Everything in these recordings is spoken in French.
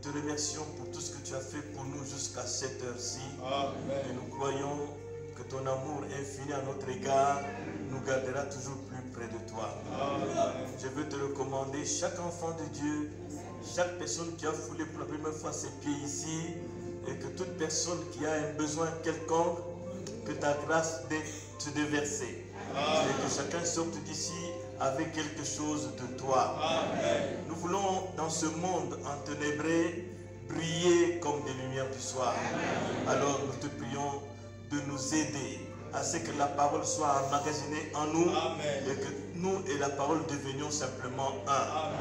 te remercions pour tout ce que tu as fait pour nous jusqu'à cette heure-ci. Et nous croyons que ton amour infini à notre égard nous gardera toujours plus près de toi. Je veux te recommander chaque enfant de Dieu, chaque personne qui a foulé pour la première fois ses pieds ici, et que toute personne qui a un besoin quelconque, que ta grâce te déverser. Et que chacun sorte d'ici avec quelque chose de toi. Nous voulons dans ce monde enténébré briller comme des lumières du soir. Alors nous te prions de nous aider à ce que la parole soit emmagasinée en nous et que nous et la parole devenions simplement un.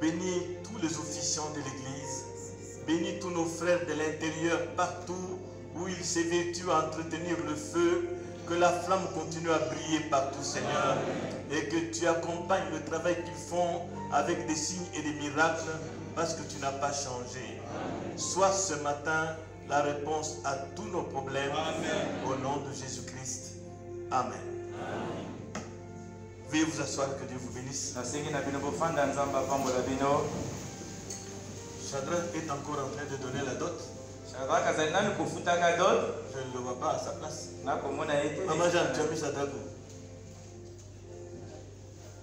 Bénis tous les officiants de l'Église, bénis tous nos frères de l'intérieur partout où ils s'évertuent à entretenir le feu, que la flamme continue à briller partout, Seigneur, et que tu accompagnes le travail qu'ils font avec des signes et des miracles parce que tu n'as pas changé. Sois ce matin la réponse à tous nos problèmes. Au nom de Jésus-Christ. Amen. Veuillez vous asseoir, que Dieu vous bénisse. Shadrach est encore en train de donner la dot. Je ne le vois pas à sa place. Maman Jeanne, tu as mis Shadrach où?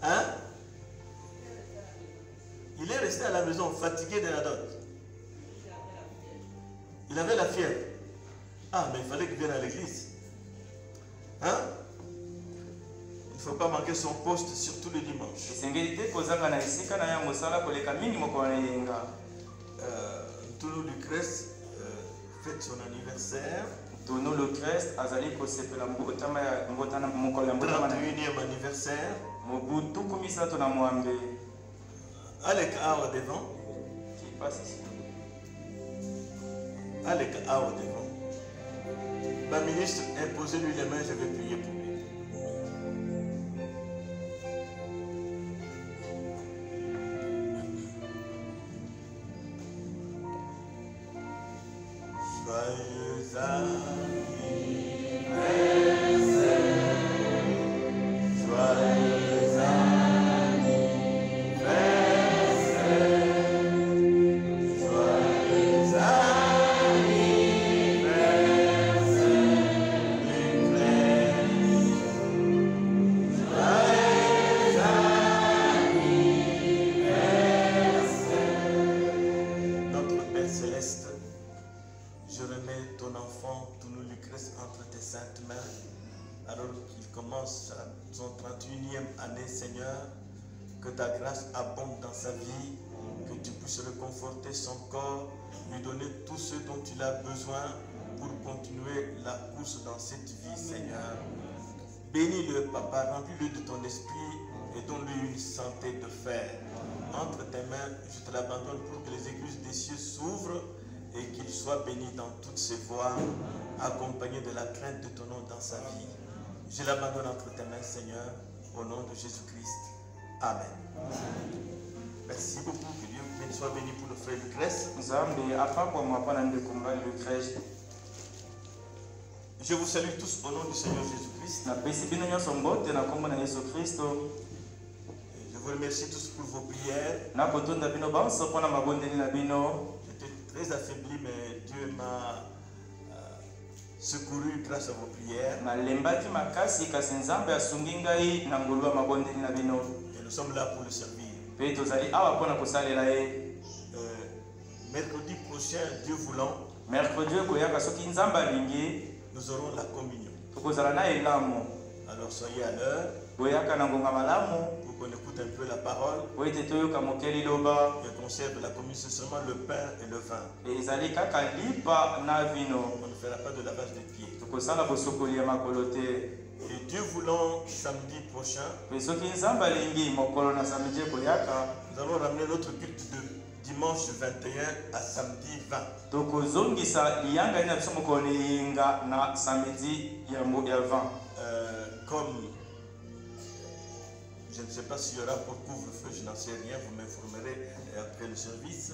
Hein? Il est resté à la maison fatigué de la dot. Il avait la fièvre. Ah, mais il fallait qu'il vienne à l'église. Hein? Il ne faut pas manquer son poste, surtout le dimanche. Tono Lucrèce fête son anniversaire. Tono Lucrèce azali ko sepela mbotama ya mbotana mukolo mbotama 31e anniversaire. Mobutu komisa to na mwambe. Alec awa devant. Qui passe ici. Alec awa devant. Ma ministre, imposez-lui les mains, je vais prier pour lui. Joyeux anniversaire, joyeux anniversaire, joyeux anniversaire, Notre Père Céleste, je remets ton enfant, Tono Lucrèce, entre tes saintes mains, alors qu'il commence son 31e année, Seigneur. Que ta grâce abonde dans sa vie, que tu puisses reconforter son corps, lui donner tout ce dont il a besoin pour continuer la course dans cette vie, Seigneur. Bénis-le, Papa, remplis-le de ton esprit et donne-lui une santé de fer. Entre tes mains, je te l'abandonne pour que les écluses des cieux s'ouvrent et qu'il soit béni dans toutes ses voies, accompagné de la crainte de ton nom dans sa vie. Je l'abandonne entre tes mains, Seigneur, au nom de Jésus-Christ. Amen. Merci beaucoup, que Dieu soit béni pour le frère Lucrèce. Je vous salue tous au nom du Seigneur Jésus-Christ. Je vous remercie tous pour vos prières. Très affaibli, mais Dieu m'a secouru grâce à vos prières. Et nous sommes là pour le servir. Mercredi prochain, Dieu voulant, nous aurons la communion. Alors soyez à l'heure pour qu'on écoute un peu la parole et qu'on serve la communion, c'est seulement le pain et le vin. On ne fera pas de lavage de pieds. Et Dieu voulant, samedi prochain, nous allons ramener notre culte de dimanche 21 à samedi 20. Comme je ne sais pas s'il y aura pour couvre-feu, je n'en sais rien, vous m'informerez après le service.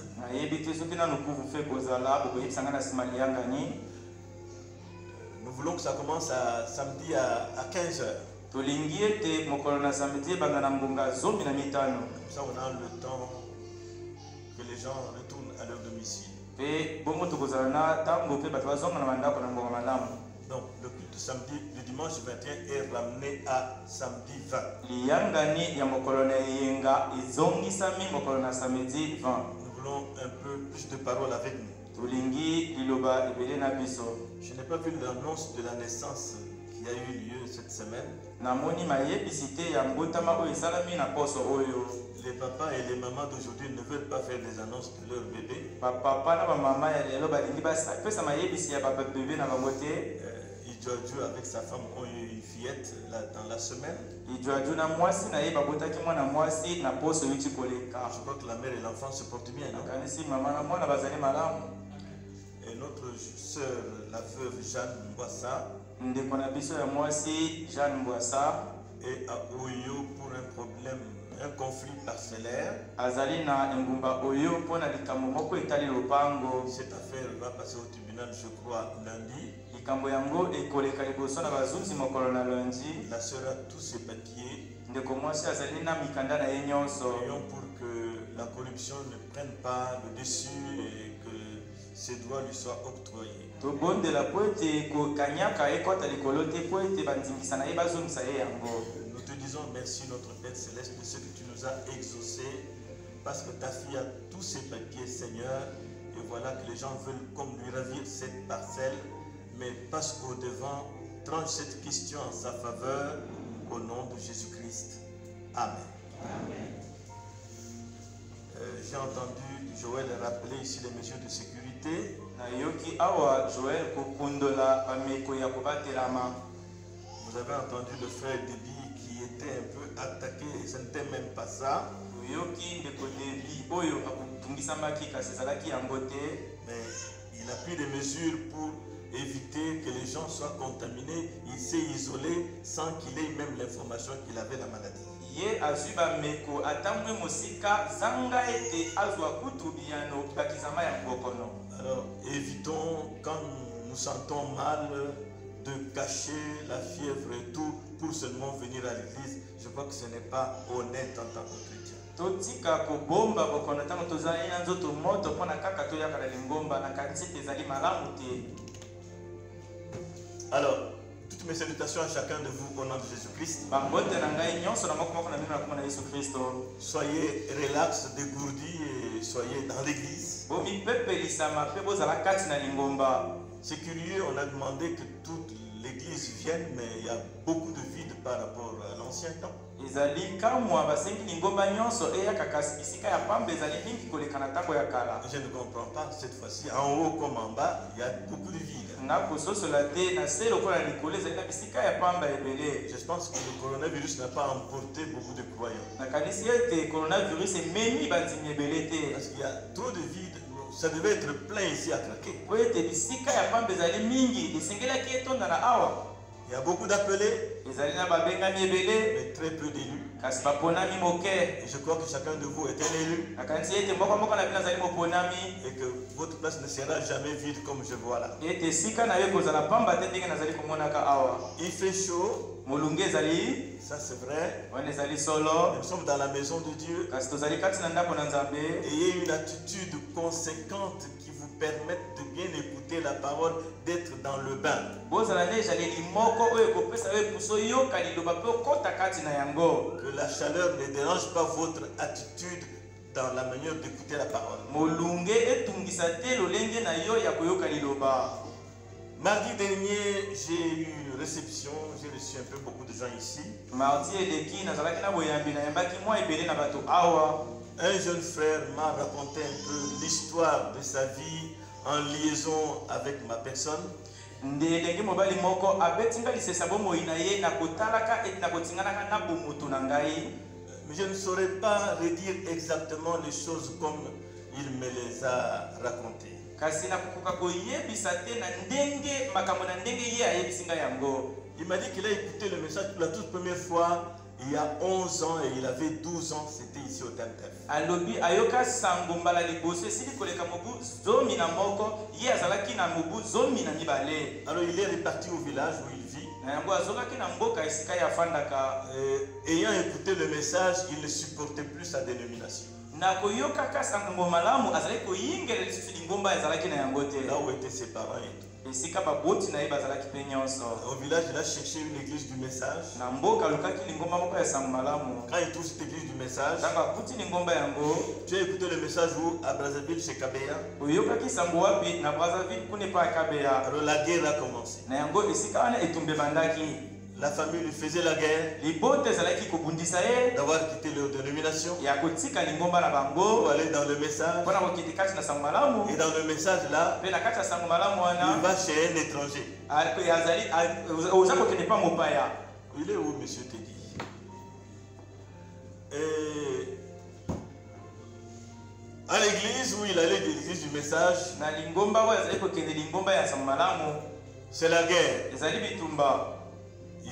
Nous voulons que ça commence à samedi à 15h. Comme ça, on a le temps que les gens retournent à leur domicile. Donc le culte samedi, le dimanche 21 est ramené à samedi 20. Nous voulons un peu plus de paroles avec nous. Je n'ai pas vu l'annonce de la naissance qui a eu lieu cette semaine. Les papas et les mamans d'aujourd'hui ne veulent pas faire des annonces de leur bébé. Idjoadjou avec sa femme ont eu une fillette dans la semaine. Je crois que la mère et l'enfant se portent bien, non? Et notre soeur, la veuve Jeanne Mboissa, est à Oyo pour un problème, un conflit parcellaire. Cette affaire va passer au tribunal, je crois, lundi. La sœur a tous ses papiers. Prions pour que la corruption ne prenne pas le dessus et que ses droits lui soient octroyés. Nous te disons merci, notre Père Céleste, de ce que tu nous as exaucé, parce que ta fille a tous ses papiers, Seigneur, et voilà que les gens veulent comme lui ravir cette parcelle, mais passe au devant, tranche cette question en sa faveur, au nom de Jésus-Christ. Amen. Amen. J'ai entendu Joël rappeler ici les mesures de sécurité. Vous avez entendu le frère Déby qui était un peu attaqué, et ce n'était même pas ça. Mais il a pris des mesures pour éviter que les gens soient contaminés. Il s'est isolé sans qu'il ait même l'information qu'il avait la maladie. Alors évitons, quand nous sentons mal, de cacher la fièvre et tout pour seulement venir à l'église. Je crois que ce n'est pas honnête en tant que chrétien. Alors, toutes mes salutations à chacun de vous au nom de Jésus-Christ. Soyez relax, dégourdis et soyez dans l'église. C'est curieux, on a demandé que toute l'église vienne, mais il y a beaucoup de vide par rapport à l'ancien temps. Je ne comprends pas cette fois-ci. En haut comme en bas, il y a beaucoup de vide. Je pense que le coronavirus n'a pas emporté beaucoup de croyants. Parce qu'il y a trop de vide. Ça devait être plein ici à craquer. Il y a beaucoup d'appelés, mais très peu d'élus. Et je crois que chacun de vous est un élu. Et que votre place ne sera jamais vide comme je vois là. Il fait chaud. Ça c'est vrai. Nous sommes dans la maison de Dieu. Ayez une attitude conséquente qui vous permette de bien écouter la parole, d'être dans le bain. Que la chaleur ne dérange pas votre attitude dans la manière d'écouter la parole. Mardi dernier, j'ai eu une réception, j'ai reçu un peu beaucoup de gens ici. Un jeune frère m'a raconté un peu l'histoire de sa vie en liaison avec ma personne. Mais je ne saurais pas redire exactement les choses comme il me les a racontées. Il m'a dit qu'il a écouté le message pour la toute première fois il y a 11 ans et il avait 12 ans, c'était ici au Temtef. Alors il est reparti au village où il vit. Ayant écouté le message, il ne supportait plus sa dénomination. na koyoka kasango malamu azali koyingela lisusu lingomba ezalaki na yango te. Là où étaient ses parents et tout. Esika baboti na ye bazalaki pe nyonso. Au village, il a cherché une église du message. Na mboka alukaki lingomba moko ya sango malamu. Quand il trouve cette église du message, Ntango akuti lingomba yango, tu as écouté le message où à Brazzaville chez Kabea. oyokaki sango wapi na Brazzaville kune pa Kabeya. Alors la guerre a commencé. Na yango esika wana etumbe bandaki. La famille lui faisait la guerre Libote ezalaki kobundisa ye d'avoir quitté leur dénomination ya kotika lingomba na pour bango aller dans le message. mpona kokende kati na sango malamu. Et dans le message là, Mpe na kati ya sango malamu il wana va chez un étranger. oza kokende pa mopaya. Il est où, monsieur Teddy? Et à l'église où il allait de l'église du message, Na lingomba oyo ezali kokende lingomba ya sango malamu c'est la guerre. ezali bitumba.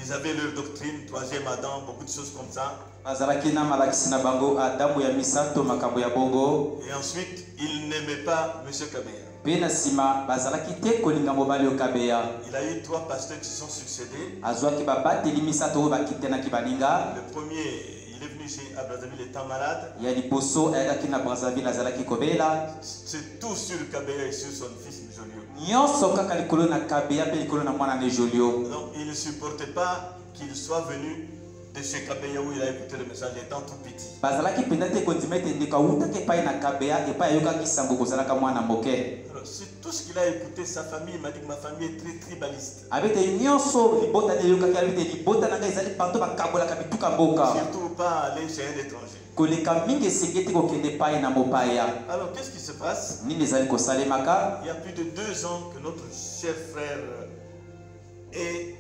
Ils avaient leur doctrine, troisième Adam, beaucoup de choses comme ça. azalaki na malakisi na bango adamu ya misato makambo ya bongo. Et ensuite, ils n'aimaient pas monsieur Kabea. Mpe na nsima bazalaki te kolinga mobali oyo Kabeya. Il a eu 3 pasteurs qui se sont succédés. azwaki babateli misato oyo bakitenaki baninga. Le premier, il est venu ici à Brazzaville étant malade. ya liboso ayakaki na Brazzaville azalaki kobela. C'est tout sur Kabea et sur son fils Jolio. nyonso kaka likolo na Kabeya mpe likolo na mwana ne Jolio. Donc il ne supportait pas qu'il soit venu de chez Kabea où il a écouté le message étant tout petit. bazalaki mpenza te kondima ete ndeko awutaki epai na Kabeya epai ayokaki sango kozalaka mwana moke. Alors c'est tout ce qu'il a écouté, sa famille, il m'a dit que ma famille est très tribaliste. abete nyonso libota nde eyokaki abete libota na ngai ezali bato bakabolaka bituka mboka. Surtout pas aller chez un étranger. koleka mingi esengeli te kokende epai na mopaya. Alors qu'est-ce qui se passe? nini ezali kosalemaka? Il y a plus de 2 ans que notre cher frère est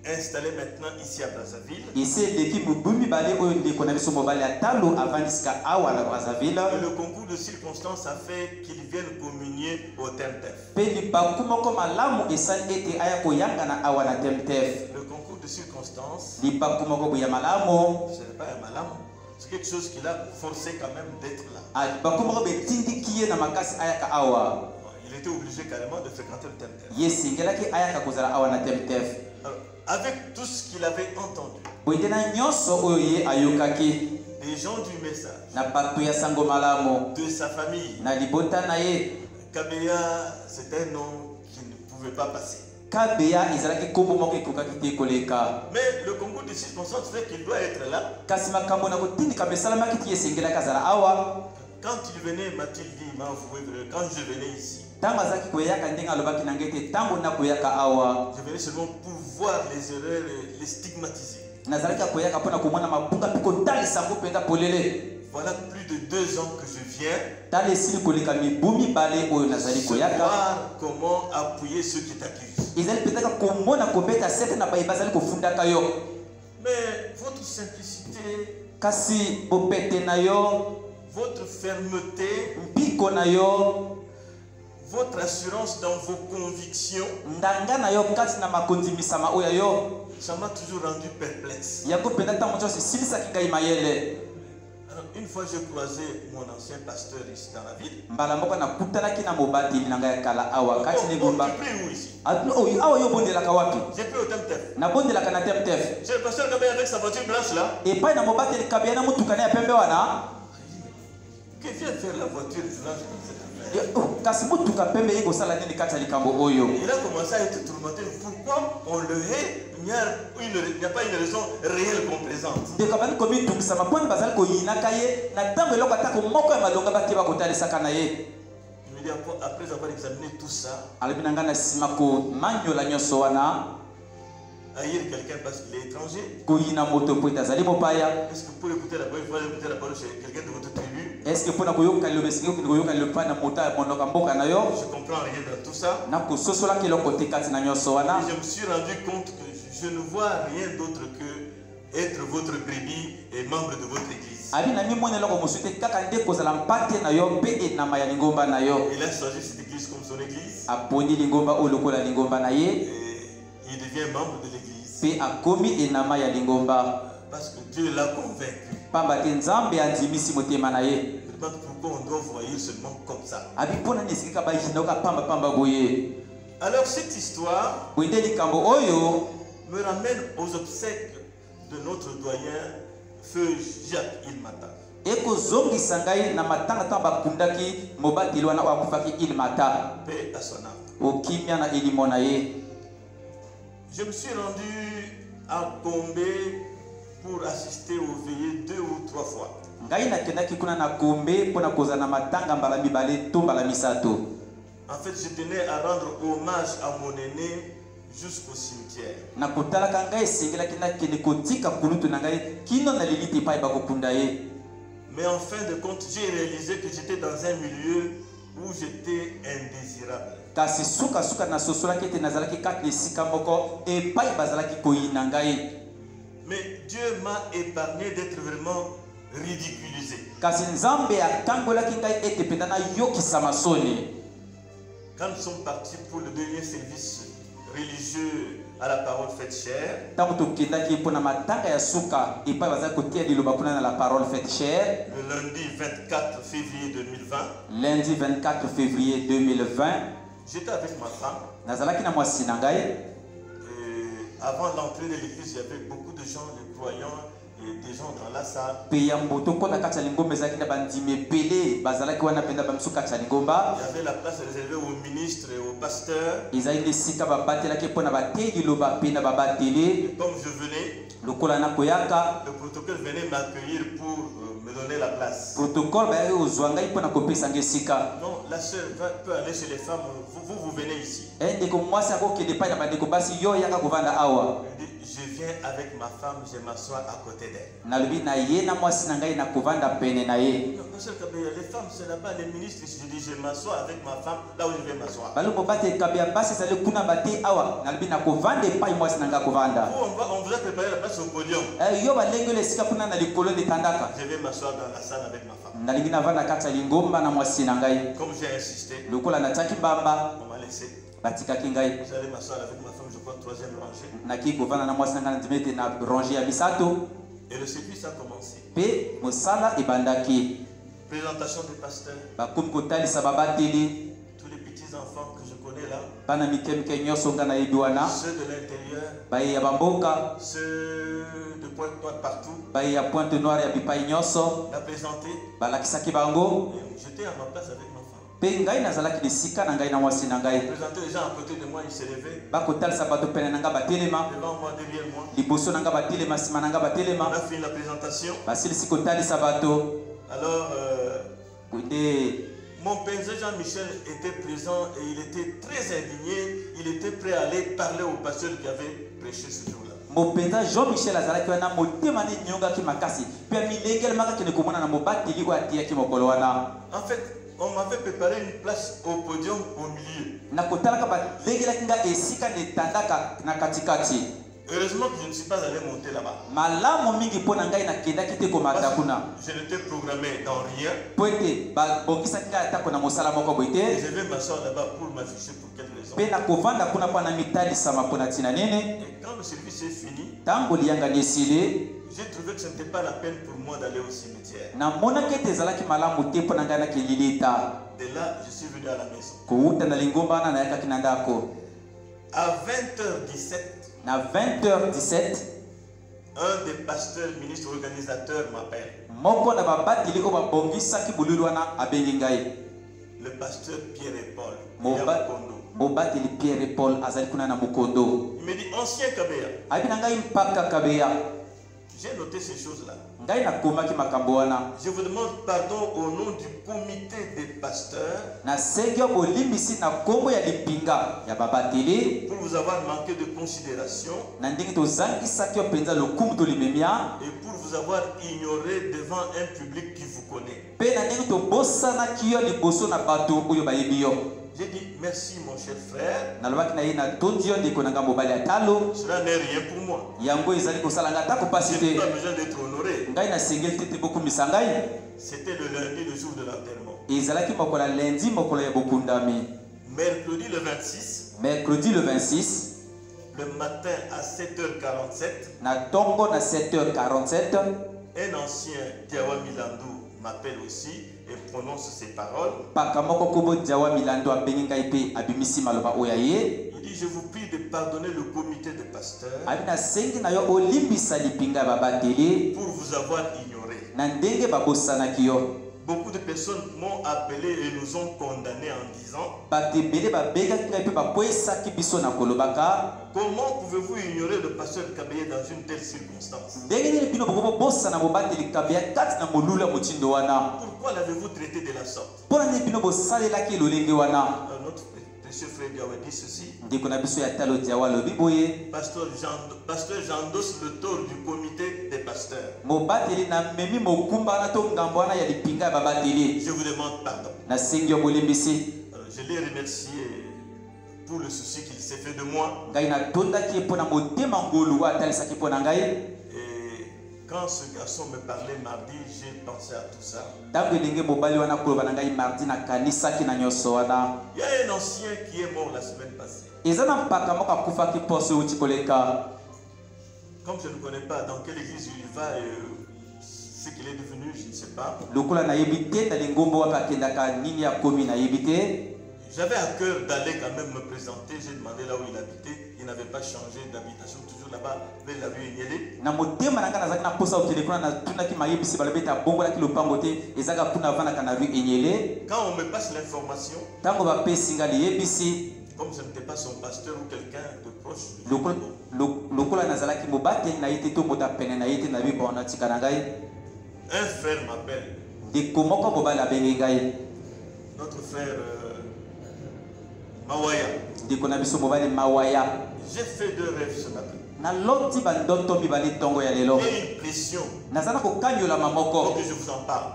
installé maintenant ici à Brazzaville. esi eleki mobu mibale oyo ndeko na biso mobali ya talo avandisika awa na Brazzaville. Et le concours de circonstances a fait qu'il vienne communier au Temtef. mpe libaku moko malamu esali ete aya koyangana awa na Temtef. Le concours de circonstances, libaku moko boya malamu. ce n'est pas un malam, c'est quelque chose qui l'a forcé quand même d'être là. libaku moko betindiki ye na makasi ayaka awa. Il était obligé carrément de fréquenter le Temtef. ye esengelaki ayaka kozala awa na Temtef. Alors, avec tout ce qu'il avait entendu, boyete na nyonso oyo ye ayokaki des gens du message, na bato ya sango malamu de sa famille, na libota na ye, Kabeya, c'était un nom qui ne pouvait pas passer. Kabeya ezalaki kombo moko ekokaki te koleka. Mais le concours de circonstances fait qu'il doit être là. kasi makambo na kotindika esalamaki ti esengelaki azala awa. Quand il venait, Mathilde dit, il m'a avoué, quand je venais ici, ntango azalaki koyaka ndenge alobaki na ngai te ntango nakoyaka awa. je venais seulement pour voir les erreurs et les stigmatiser. nazalaki akoyaka mpona komona mabuka mpe kotalisa yango mpenza polele. Voilà plus de 2 ans que je viens. tala esili koleka mibu mibale oyo nazali koyaka. Voir comment appuyer ceux qui t'accusent. ezali mpenzaka komona kobeta sete na baye bazali kofundaka yo. Mais votre simplicité, kasi bopete na yo, votre fermeté, mpiko na yo, votre assurance dans vos convictions, ndanga na yo kati na makondimisama oyo yo, ça m'a toujours rendu perplexe. yango mpenza ntango nyonso esilisaki ngai mayele. Alors, une fois j'ai croisé mon ancien pasteur ici dans la ville. mbala moko nakutanaki na mobateli na ngai ya kala awa kati na Tu egomba. pries où ici? awa yo obondelaka wapi? J'ai pris au Temtef. nabondelaka na Temtef. C'est le pasteur Kabea avec sa voiture blanche là. epai na mobateli Kabeya na motuka na ya pembe wana. Que vient faire la voiture blanche comme ça? kasi motuka pembe ye kosala nini kati ya likambo oyo? Il a commencé à être tourmenté. Pourquoi on le hait? Il n'y a pas une raison réelle complaisante. ndeko bali komitungisama mponi bazali koyinaka ye na ntango eloko atako moko ya malonga bakeba kotalisaka na ye. Il me dit après avoir examiné tout ça, alobi na ngai na nsima komanyola nyonso wana, haïr quelqu'un parce qu'il est étranger. koyina moto po ete azali mopaya. Est-ce que pour écouter la parole, il faut aller écouter la parole chez quelqu'un de votre tribu? eske mpona koyoka liloba esengi okende koyoka liloba epai na moto ya mondoka mboka na yo? Je comprends rien dans tout ça. na kososolaki eloko te kati na nyonso wana. Et je me suis rendu compte que je ne vois rien d'autre que être votre brebis et membre de votre église. abi na mimona eloko mosusu te kaka nde kozala mpate na yo mpe enama ya lingomba na yo. Il a choisi cette église comme son église. aponi lingomba oyo lokola lingomba na ye, Et il devient membre de l'église. mpe akomi enama ya lingomba Parce que Dieu l'a convaincu. pamba te nzambe andimisi motema na ye. Je me demande pourquoi on doit voyer seulement comme ça. abi mpona nini esika bayindoka pamba boye. Alors cette histoire boye nde likambo oyo me ramène aux obsèques de notre doyen, Feu Jacques Ilmata. ekozongisa ngai na matanga ntango bakundaki mobateli wana oyo akufaki Ilimata. Paix à son âme. Okimia na elimo na ye. Je me suis rendu à Gombe pour assister aux veillées 2 ou 3 fois. Ngai nakendaki kuna na Gombe mpona kozala na matanga mbala mibale to mbala misato. En fait, je tenais à rendre hommage à mon aîné jusqu'au cimetière. Na kotalaka ngai esengelaki nakende kotika kulutu na ngai kino na liliti epai bakokunda ye. Mais en fin de compte, j'ai réalisé que j'étais dans un milieu où j'étais indésirable. Kasi suka na sosolaki ete nazalaki kati esika moko epai bazalaki koyina ngai. Mais Dieu m'a épargné d'être vraiment ridiculisé. Kasi Nzambe akangolaki ngai ete penda na yokisama soni. Quand nous sommes partis pour le dernier service religieux à la parole faite chair, tango tokendaki mpona matanga ya suka epai bazalaki kotia liloba mpona na la parole faite chair, le lundi 24 février 2020, lundi 24 février 2020, j'étais avec ma femme. nazalaki na mwasi na ngai. Et avant l'entrée de l'église, il y avait beaucoup de gens, de croyants et des gens dans la salle. Pe ya mboto kona kati ya lingomba ezalaki na bandimi ebele bazalaki wana mpenza bamisu kati ya lingomba. Il y avait la place réservée aux ministres et aux pasteurs. Ezali na esika babatelaki mpona bateyi liloba mpe na babatele. Et comme je venais, lokola nakoyaka, le protocole venait m'accueillir pour me donner la place. protocole bayaki kozwa ngai mpona kopesa ngai esika. Non, la sœur peut aller chez les femmes, vous venez ici. Ndeko mwasi akokende epai na bandeko basi yo yaka kovanda awa. Je viens avec ma femme, je m'assois à côté d'elle. Nalobi na ye na mwasi na ngai na kovanda pene na ye. Non, les femmes, c'est là-bas, les ministres. Je dis, je m'assois avec ma femme, là où je vais m'asseoir. Balobo bate kabia basi ezali kuna bate awa nalobi na kovanda epai mwasi na ngai kovanda. On vous a préparé la place au podium. Yo balengeli esika kuna na likolo letandaka. Je vais m'asseoir dans la salle avec ma femme. Nalingi navanda kati ya lingomba na mwasi na ngai. Comme j'ai insisté, lokola nataki mbamba on m'a laissé. batikaki ngai. J'allais m'asseoir avec ma femme, je crois, 3e rangée. Naki kovanda na mwasi na ngai na ndimete na rangée ya misato. Et le service a commencé. Pe mosala ebandaki. Présentation des pasteurs. Bakomi kotalisa babateli. Tous les petits enfants que je connais là. Bana mikemike nyonso nga na yebi wana. Ceux de l'intérieur. Baye ya bamboka. Ceux de Pointe-Noire partout. Baye ya Pointe Noire ya bipai nyonso. La présenter. Balakisaki bango. J'étais à ma place avec ma femme. Pe ngai nazalaki lisika na ngai na mwasi na ngai. Présenter les gens à côté de moi, ils se levaient. Bakotalisa bato pene na ngai batelema. Devant moi, derrière moi. Liboso na ngai batelema, nsima na ngai batelema. On a fini la présentation. Basilisi kotalisa bato. Alors, mon père Jean-Michel était présent et il était très indigné. Il était prêt à aller parler au pasteur qui avait prêché ce jour-là. Mopenza Jean-Michel azalaki wana motema ne nyongaki makasi pe milengelemaka kende komona na mobateli oyo atiaki mokolo wana. En fait, on m'avait préparé une place au podium au milieu. Na kotalaka balengelaki nga esika netandaka na katikati. Heureusement que je ne suis pas allé monter là-bas. Malamu mingi mpona ngai nakendaki te komata kuna. Je n'étais programmé dans rien. Po ete babongisaki ngai atako na mosala moko boye te. Et je vais m'asseoir là-bas pour m'afficher pour quelle raison. Pe na kovanda kuna mpona mitalisama mpona ntina nene. Et quand le service est fini, ntango liyangani esili, j'ai trouvé que ce n'était pas la peine pour moi d'aller au cimetière. namonaki ete ezalaki malamu te mpona ngai nakeli lita. De là, je suis venu à la maison. Kouta na lingomba wana nayakaki na ndako. À 20h17, na 20h17, un des pasteurs, ministres, organisateurs m'appelle. Moko na babateli ko babongisaki bululu wana abengi ngai. Le pasteur Pierre et Paul. Mobateli Pierre et Paul azali kuna na Mukondo. Il me dit ancien Kabeya. Abi na ngai mpaka Kabeya. J'ai noté ces choses-là. Ngai nakomaki makambo wana. Je vous demande pardon au nom du comité des pasteurs. Na sengyo bolimbisi na kombo ya lipinga ya babateli. Pour vous avoir manqué de considération. Na ndenge tozangisaki penza lokumu tolimemia. Et pour vous avoir ignoré devant un public qui vous connaît. Pe na ndenge tobosana kiyo liboso na bato oyo bayebi yo. J'ai dit merci mon cher frère. Nalobaki na ye na tondio ndeko na ngambo bali atalo. Cela n'est rien pour moi. Yango ezali kosala ngata ko pasite. Je n'ai pas besoin d'être honoré. Ngai na sengeli tete beaucoup misangai. C'était le lundi, le jour de l'enterrement. Ezalaki mokola lundi mokolo ya bokundami. Mercredi le 26. Mercredi le 26. Le matin à 7h47. Na tongo na 7h47. Un ancien Diawa Milandou m'appelle aussi et prononce ces paroles. Il dit, je vous prie de pardonner le comité de pasteurs pour vous avoir ignoré. Beaucoup de personnes m'ont appelé et nous ont condamnés en disant, comment pouvez-vous ignorer le pasteur Kabeye dans une telle circonstance? Pourquoi l'avez-vous traité de la sorte? Notre précieux frère Diawa dit ceci. Pasteur j'endosse le tort du comité des pasteurs. Je vous demande pardon. Je l'ai remercié pour le souci qu'il s'est fait de moi. Et quand ce garçon me parlait mardi, j'ai pensé à tout ça. Il y a un ancien qui est mort la semaine passée. Comme je ne connais pas dans quelle église il va et ce qu'il est devenu, je ne sais pas. J'avais à cœur d'aller quand même me présenter. J'ai demandé là où il habitait. Il n'avait pas changé d'habitation, toujours là-bas, vers la rue Enyele. Quand on me passe l'information, comme je n'étais pas son pasteur ou quelqu'un de proche, un frère m'appelle. Notre frère Mawaya. J'ai fait 2 rêves ce matin. Et une pression. Faut que je vous en parle.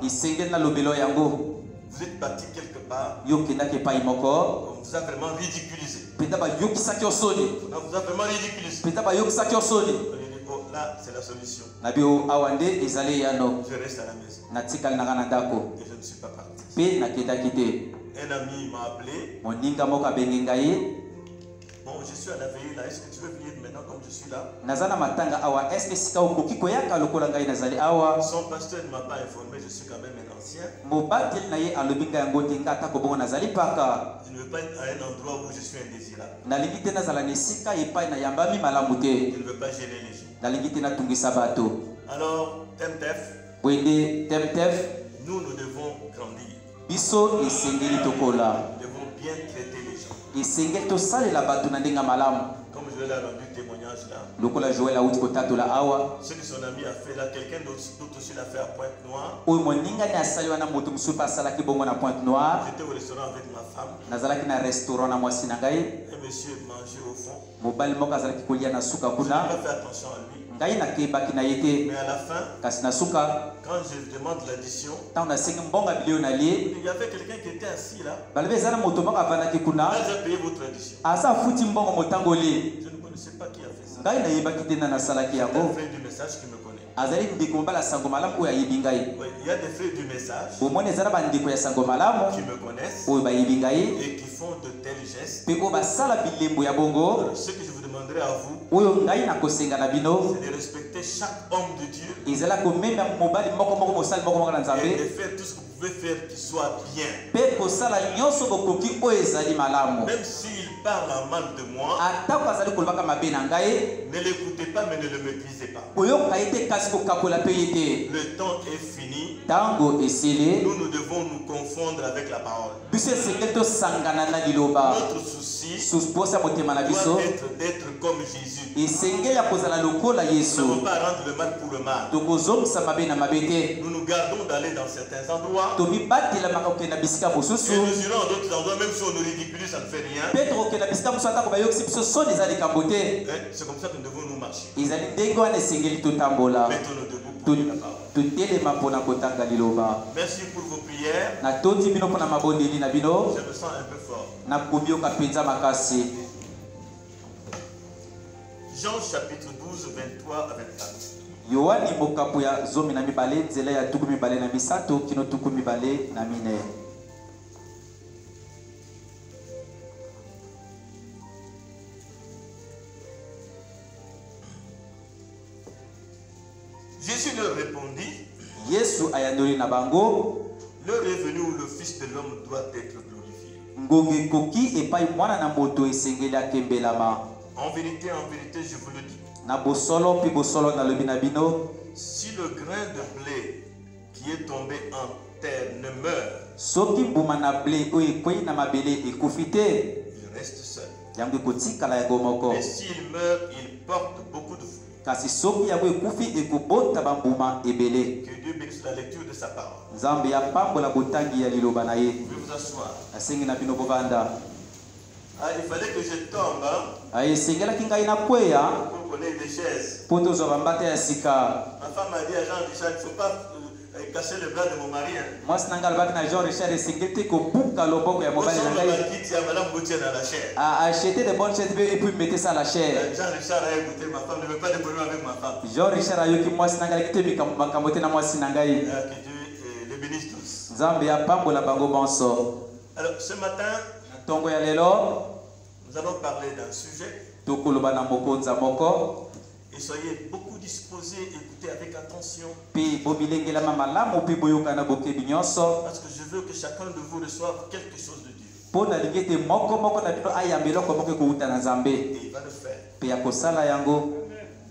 Vous êtes parti quelque part. On vous a vraiment ridiculisé. On vous a vraiment ridiculisé. Là, c'est la solution. Je reste à la maison. Et je ne suis pas parti. Un ami m'a appelé. Bon, je suis à la veille là. Est-ce que tu veux venir maintenant comme je suis là? Son pasteur ne m'a pas informé. Je suis quand même un ancien. Je ne veux pas être à un endroit où je suis indésirable. Je ne veux pas gêner les gens. Alors, Temtef, nous devons grandir. Nous devons bien traiter les gens. Comme je l'ai rendu témoignage là. Ce que son ami a fait là, quelqu'un d'autre aussi l'a fait à Pointe-Noire. J'étais au restaurant avec ma femme. Un monsieur mangeait au fond. Je n'ai pas fait attention à lui. Mais à la fin, quand je demande l'addition, il y avait quelqu'un qui était assis là. Là, j'ai payé votre addition. Je ne connaissais pas qui a fait ça. C'est un frère du message qui me connaît. Il y a des frères du message qui me connaissent et qui font de tels gestes. Ce que je vous demanderai à vous, c'est de respecter chaque homme de Dieu et de faire tout ce que vous pouvez faire qui soit bien. Même s'il parle en mal de moi, ne l'écoutez pas mais ne le méprisez pas. Le temps est fini. Nous devons nous confondre avec la parole. Notre souci doit être d'être comme Jésus. Nous ne devons pas rendre le mal pour le mal. Nous nous gardons d'aller dans certains endroits. Et nous irons à d'autres endroits, même si on nous ridiculise, ça ne fait rien. C'est comme ça que nous devons nous marcher. Mettons-nous debout pour la parole. Merci pour vos prières. Je me sens un peu fort. Jean chapitre 12, 23 à 24. Yohani mokapu ya zomi na mibale nzela ya tuku mibale na misato kino tuku mibale na mine. Jésus leur répondit, Yesu ayandoli na bango, l'heure est venue où le Fils de l'homme doit être glorifié. En vérité, je vous le dis. Si le grain de blé qui est tombé en terre ne meurt, il reste seul. Mais s'il meurt, il porte beaucoup de fruits. Que Dieu bénisse la lecture de sa parole. Vous pouvez vous asseoir. Il fallait que je tombe pour qu'on ait des chaises. Ma femme a dit à Jean Richard, il ne faut pas cacher le bras de mon mari. Moi, je suis Madame Gauthier dans la chair. Acheter de bonnes chaises et puis mettez ça à la chair. Jean Richard a écouté ma femme, ne veut pas de problème avec ma femme. Jean Richard a eu qui moi sinanga qui te mi kamote na moi sinangai. Que Dieu les bénisse tous. Nzambe ya pambola bango bonso. Alors ce matin, tongo ya lelo, nous allons parler d'un sujet. Tokoloba na mokonza moko. Et soyez beaucoup disposés, écoutez avec attention. Parce que je veux que chacun de vous reçoive quelque chose de Dieu. Et il va le faire.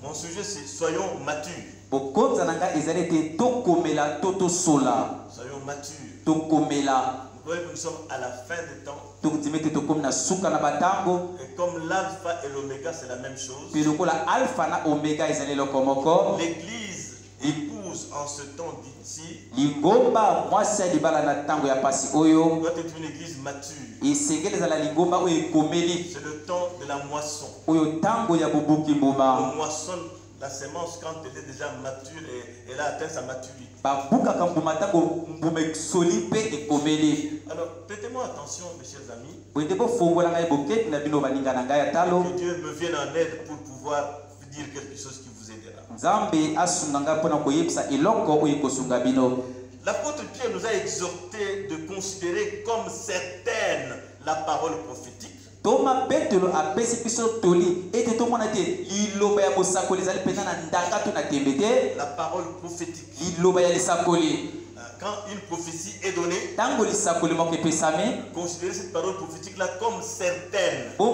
Mon sujet c'est soyons matures. Soyons matures. Vous voyez que nous sommes à la fin des temps. Et comme l'alpha et l'oméga c'est la même chose. L'église épouse en ce temps d'ici doit être une église mature. C'est le temps de la moisson. On moissonne la sémence quand elle est déjà mature et elle a atteint sa maturité. Alors, prêtez-moi attention, mes chers amis. Que Dieu me vienne en aide pour pouvoir dire quelque chose qui vous aidera. L'apôtre Pierre nous a exhorté de considérer comme certaine la parole prophétique. Thomas Petro a pesi piso toli et tomona te liloba ya mosakoli zali pena na ndanga to na tembete la parole prophétique liloba ya lisakoli. Quand une prophétie est donnée, considérez cette parole prophétique-là comme certaine. Il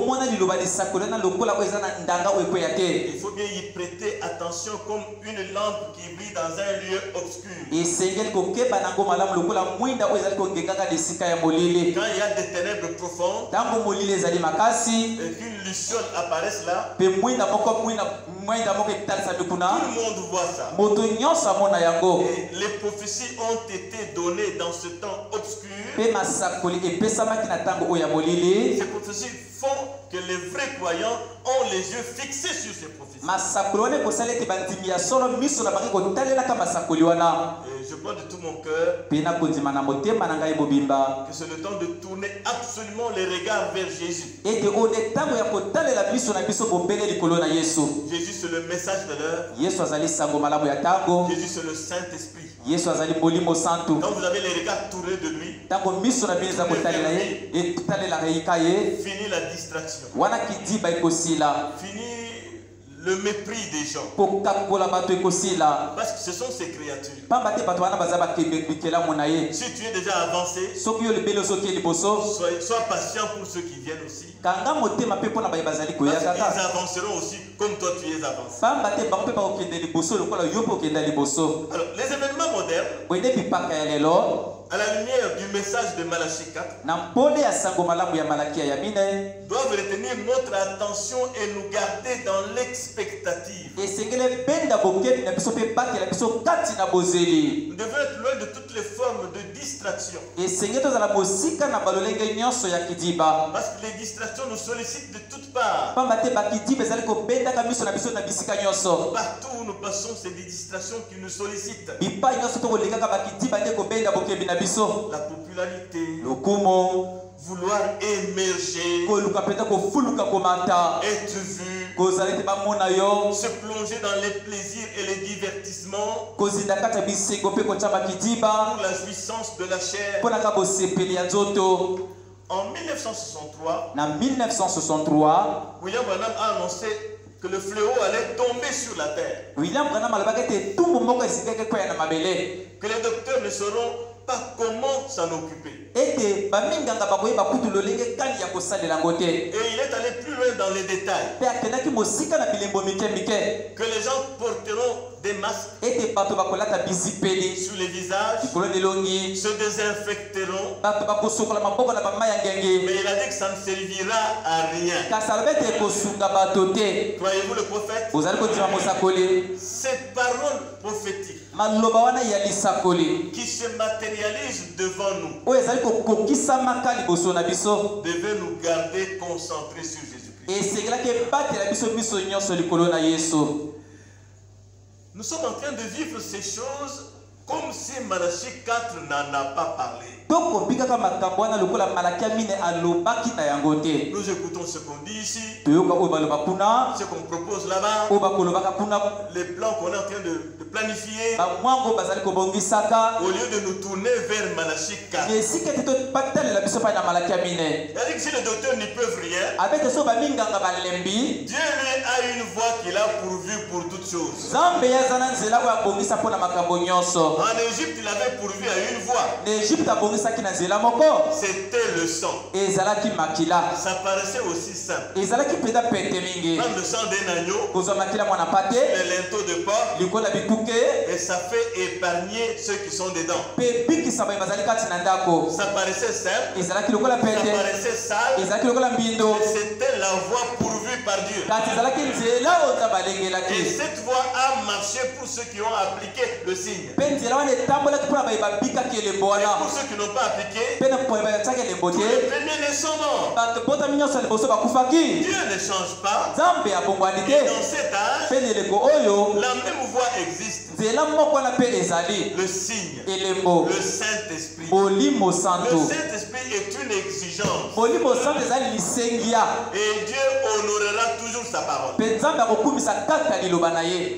faut bien y prêter attention comme une lampe qui brille dans un lieu obscur. Quand il y a des ténèbres profondes et qu'une luciole apparaisse là, tout le monde voit ça. Et les prophéties ont été données dans ce temps obscur. Ces prophéties font que les vrais croyants ont les yeux fixés sur ces prophéties. Et je crois de tout mon cœur que c'est le temps de tourner absolument les regards vers Jésus. Jésus c'est le message de l'heure. Jésus c'est le Saint-Esprit. Quand vous avez les regards tournés de lui, fini la distraction. Fini le mépris des gens. Parce que ce sont ces créatures. Si tu es déjà avancé, sois patient pour ceux qui viennent aussi. Parce qu'ils avanceront aussi comme toi tu es avancé. Alors, les événements modernes, à la lumière du message de Malachie 4, doivent retenir notre attention et nous garder dans l'expectative. Nous devons être loin de toutes les formes de distraction. Parce que les distractions nous sollicitent de toutes parts. Partout où nous passons, c'est des distractions qui nous sollicitent. La popularité, vouloir émerger, être vu, se plonger dans les plaisirs et les divertissements pour la jouissance de la chair. En 1963, William Branham a annoncé que le fléau allait tomber sur la terre. Que les docteurs ne sauront pas comment s'en occuper. Et il est allé plus loin dans les détails. Que les gens porteront des masques sur les visages, se désinfecteront. Mais il a dit que ça ne servira à rien. Croyez-vous le prophète? Cette parole prophétique qui se matérialise devant nous devait nous garder concentrés sur Jésus-Christ. Nous sommes en train de vivre ces choses comme si Malachie 4 n'en a pas parlé. Nous écoutons ce qu'on dit ici, ce qu'on propose là-bas, les plans qu'on est en train de planifier, au lieu de nous tourner vers Malachie 4. C'est-à-dire que si les docteurs n'y peuvent rien, Dieu lui a une voie qu'il a pourvue pour toutes choses. En Égypte, il avait pourvu à une voie. C'était le sang. Ça paraissait aussi simple. Prendre le sang d'un agneau, les linteaux de porc, et ça fait épargner ceux qui sont dedans. Ça paraissait simple, ça paraissait sale, mais c'était la voie pourvue par Dieu. Et cette voie a marché pour ceux qui ont appliqué le signe. Et pour ceux qui n'ont pas appliqué, tous les premiers sont morts. Dieu ne change pas. Et dans cet âge, la même voie existe. Le signe, le Saint-Esprit. Le Saint-Esprit est une exigence. Et Dieu honorera toujours sa parole.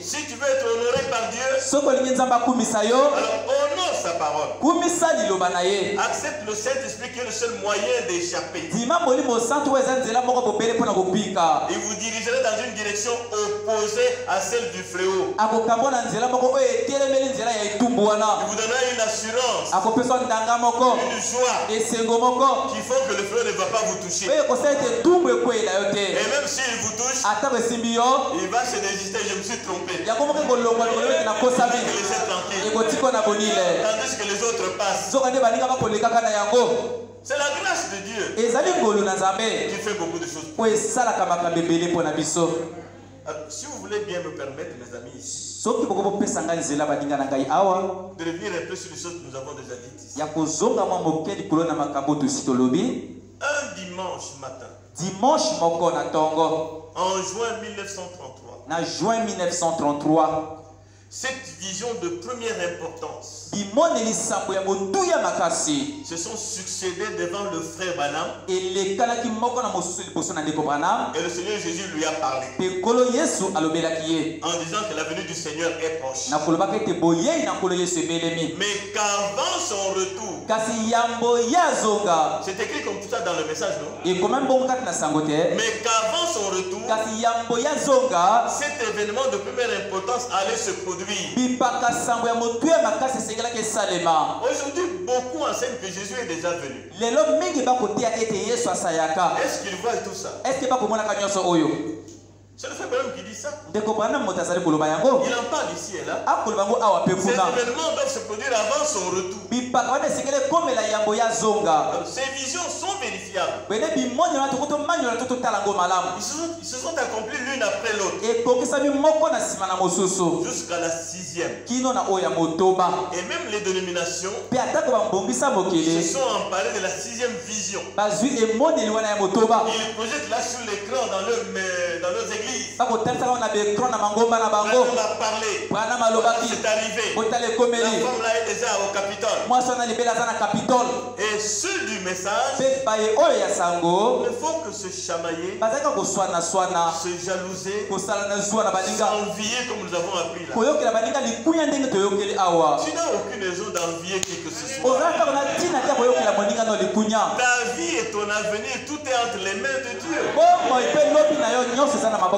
Si tu veux être honoré par Dieu, alors honore sa parole. Accepte le Saint-Esprit qui est le seul moyen d'échapper. Il vous dirigerait dans une direction opposée à celle du fléau. Il vous donnera une assurance, une joie qui font que le fléau ne va pas vous toucher. Et même s'il vous touche, il va se désister. Je me suis trompé. Il va te laisser tranquille. Tandis que les autres passent. C'est la grâce de Dieu qui fait beaucoup de choses. Si vous voulez bien me permettre, mes amis, ici, de revenir un peu sur les choses que nous avons déjà dites ici. Un dimanche matin, en juin 1933, cette vision de première importance se sont succédés devant le frère Branham, et le Seigneur Jésus lui a parlé en disant que la venue du Seigneur est proche, mais qu'avant son retour, c'est écrit comme tout ça dans le message, non? Mais qu'avant son retour, cet événement de première importance allait se produire. Aujourd'hui, beaucoup enseignent que Jésus est déjà venu. Est-ce qu'il voit tout ça? C'est le frère Branham qui dit ça. Il en parle ici et là. Ces événements doivent se produire avant son retour. Ces visions sont vérifiables. Ils se sont accomplis l'une après l'autre. Jusqu'à la 6e. Et même les dénominations se sont emparées de la 6e vision. Ils projettent là sur l'écran dans leurs églises. Branham a parlé. C'est arrivé. La femme là est déjà au Capitole. Et ceux du message ne font que se chamailler, se jalouser, s'envier comme nous avons appris là. Tu n'as aucune raison d'envier qui que ce soit. Ta vie et ton avenir, tout est entre les mains de Dieu.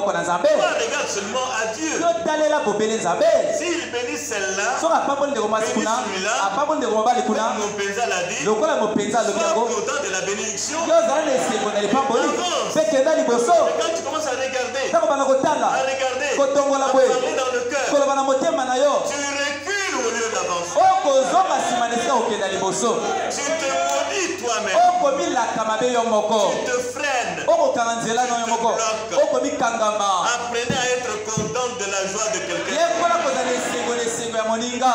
moko na nzambe Toi, regarde seulement à Dieu. yo talela bobele nzambe S'il bénit celle-là, soki apamboli ndeko mwasi kuna apamboli ndeko mobali kuna comme mon père l'a dit, lokola mopenzi alobi sois yango content de la bénédiction. yo ozala na esengo na lipamboli mpe kenda liboso Quand tu commences à regarder, ntango bana kotala kotongola boye parler dans le cœur, koloba na motema na yo tu recules au lieu d'avancer. okozonga nsima na esika kokenda liboso Tu te maudis toi-même. okomilaka mabe yo moko Tu te freines. okokanga nzela na yo moko okomikangama Apprenez à être content de la joie de quelqu'un. yekola kozala esengo na esengo ya moninga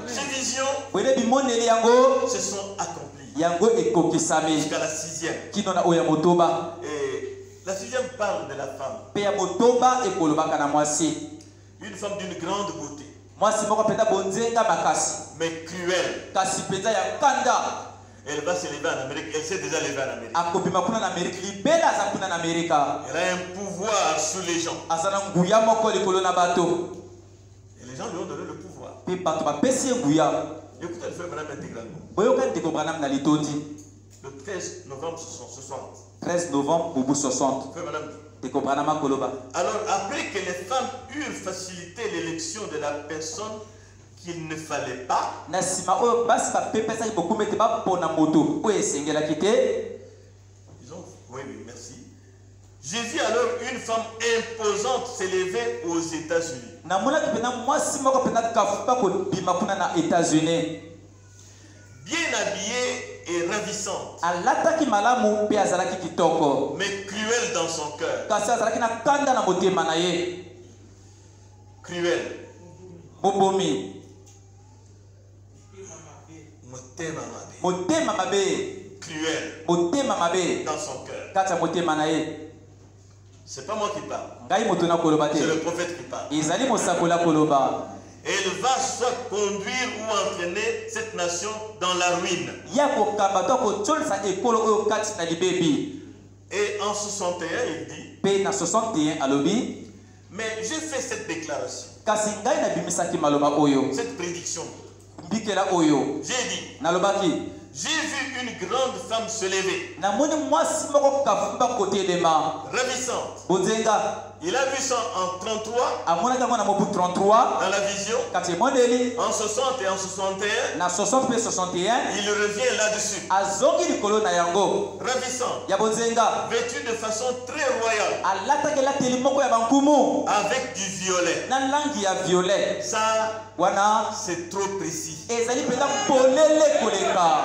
Ces visions bwele bimoneli yango se sont accomplies yango ekokisami jusqu'à la 6e. kino na oyo ya motoba Et la 6e parle de la femme. mpe ya motoba ekolobaka na mwasi Une femme d'une grande beauté, mwasi moko mpenza bonzenga makasi mais cruelle. kasi mpenza ya kanda Elle va se lever en Amérique. Elle s'est déjà levée en Amérique. akobima kuna na amerika libela aza kuna na amerika Elle a un pouvoir sur les gens. aza na nguya moko likolo na bato Et les gens lui ont donné le pouvoir. mpe bato bapesi ye nguya Écoutez le frère Branham intégralement. boyoka ndeko branam na litondi Le 13 novembre 60. 13 novembre bubu 60 Frère Branham dit. ndeko branam akoloba Alors, après que les femmes eurent facilité l'élection de la personne qu'il ne fallait pas, na nsima oyo basi bapepesaki bokumbi ete bapona moto oyo esengelaki te ils ont, oui, merci. J'ai vu alors une femme imposante s'élever aux États-Unis. namonaki mpenza mwasi moko mpenza kafuta kobima kuna na états-unis Bien habillée et ravissante, alataki malamu mpe azalaki kitoko mais cruelle dans son cœur. kasi azalaki na kanda na motema na ye Cruelle. bobomi motema mabe Cruelle motema mabe dans son cœur. kati ya motema na ye C'est pas moi qui parle, ngai moto nakoloba c'est te le prophète qui parle. ezali mosakoli akoloba Elle va soit conduire ou entraîner cette nation dans la ruine. ya kokamba to akotyolisa ekolo oyo kati na libebi Et en 61, il dit, mpe na 61 alobi mais j'ai fait cette déclaration, kasi ngai nabimisaki maloba oyo cette prédiction. mbikela oyo J'ai dit, nalobaki j'ai vu une grande femme se lever, namoni mwasi moko kafumba kotelema ravissante. bonzenga Il a vu ça en 33 amonaki yango na mobu 33 dans la vision, kati emondeli en 60 et en 61. na 60 mpe 61 Il revient là-dessus, azongi likolo na yango ravissant, ya bonzenga vêtu de façon très royale, alataki elateli moko ya bankumu avec du violet. na langi ya violet Ça, wana c'est trop précis. ezali mpenza polele koleka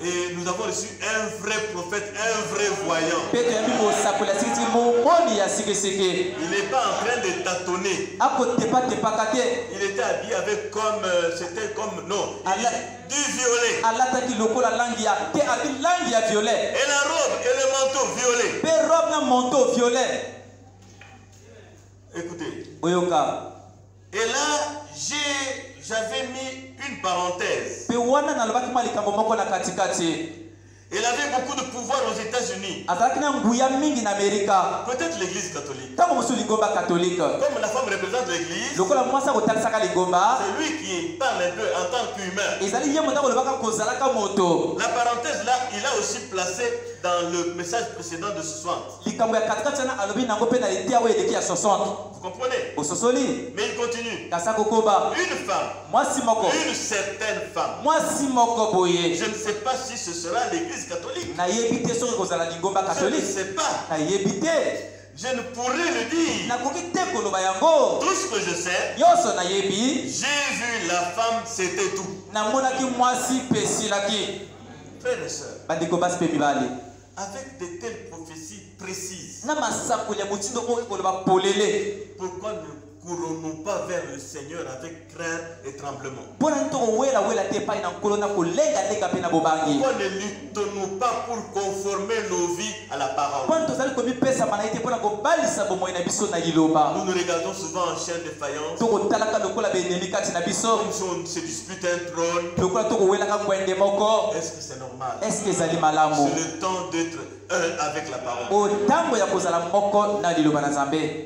Et nous avons reçu un vrai prophète, un vrai voyant. mpe toyambi mosakoli ya sikiti momoni ya sikeseke Il n'est pas en train de tâtonner. akotepatepaka te Il était habillé avec comme, c'était comme, non, du violet. alataki lokola langi ya te abi langi ya violet Et la robe et le manteau violet. mpe robe na manteau violet Écoutez. oyoka Et là, j'avais mis une parenthèse. mpe wana nalobaki mwa likambo moko na katikati Il avait beaucoup de pouvoir aux États-Unis. azalaki na nguya mingi na amerika Peut-être l'église catholique. ntango mosusu lingomba katolike Comme la femme représente l'église, lokola mwasi akotalisaka lingomba c'est lui qui parle un peu en tant qu'humain. ezali ye moto akolobaka kozalaka moto La parenthèse là, il a aussi placé dans le message précédent de 60. likambo ya katikati wana alobi nango mpe na liti awo eleki ya 60 Vous comprenez? ososoli Mais il continue. kasi akokoba Une femme, mwasi moko une certaine femme. mwasi moko boye Je ne sais pas si ce sera l'église catholique. nayebi te soki kozala lingomba Je ne katolike sais pas. nayebi te Je ne pourrais le dire. nakoki te koloba yango Tout ce que je sais, nyonso nayebi j'ai vu la femme, c'était tout. namonaki mwasi mpe esilaki Frères et sœurs, bandeko basi mpe mibali avec de telles prophéties précises, na masakoli ya motindo oyo ekoloba polele pourquoi ne courons-nous pas vers le Seigneur avec crainte et tremblement? mpo na nini tokowelawela te epai na nkolo na kolengalenga mpe na bobangi Pourquoi ne luttons-nous pas pour conformer nos vies à la parole? mpo na tozali komipesa na ye te mpo na kobalisa bomoi na biso na liloba Nous nous regardons souvent en chaîne de faïence, tokotalaka lokola benemi kati na biso comme si on se dispute un trône. lokola tokowelaka ngwende moko Est-ce que c'est normal? eske ezali malamu C'est le temps d'être un avec la parole. otango ya kozala moko na liloba na nzambe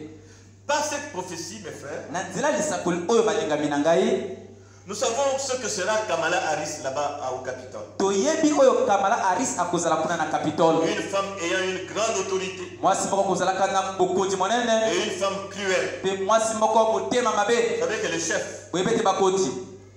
Par cette prophétie, mes frères, na nzela lisakoli oyo balingami na ngai Nous savons ce que sera Kamala Harris là-bas au Capitole. toyebi oyo Kamala Harris akozala kuna na Capitole. Une femme ayant une grande autorité. Mwasi moko kozala kana bokonzi monene. Et une femme cruelle. Pe mwasi moko motema mabe. Vous savez que les chefs, Boyebete bakoti.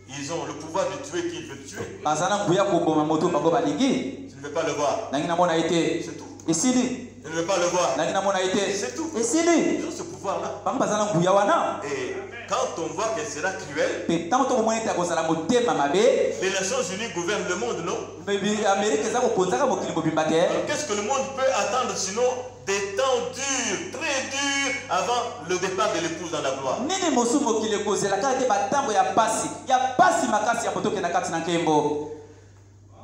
ils ont le pouvoir de tuer qui ils veulent tuer. Bazana nguya koboma moto bango balingi. Je ne veux pas le voir. Nangi na mona été. C'est tout. Esili. Je ne veux pas le voir. Nangi na mona été. C'est tout. Esili. Ils ont ce pouvoir-là. Bango bazana nguya wana. Et quand on voit qu'elle sera cruelle, Pe tanto ko monete akozala motema mabe. les Nations Unies gouvernent le monde, non? Bebi Amérique za ko konzaka mokili bobimba te. Alors qu'est-ce que le monde peut attendre sinon des temps durs, très durs, avant le départ de l'épouse dans la gloire? Nini mosu mokili kozela kaka te batango ya pasi. Ya pasi makasi ya motoke na kati na nkembo.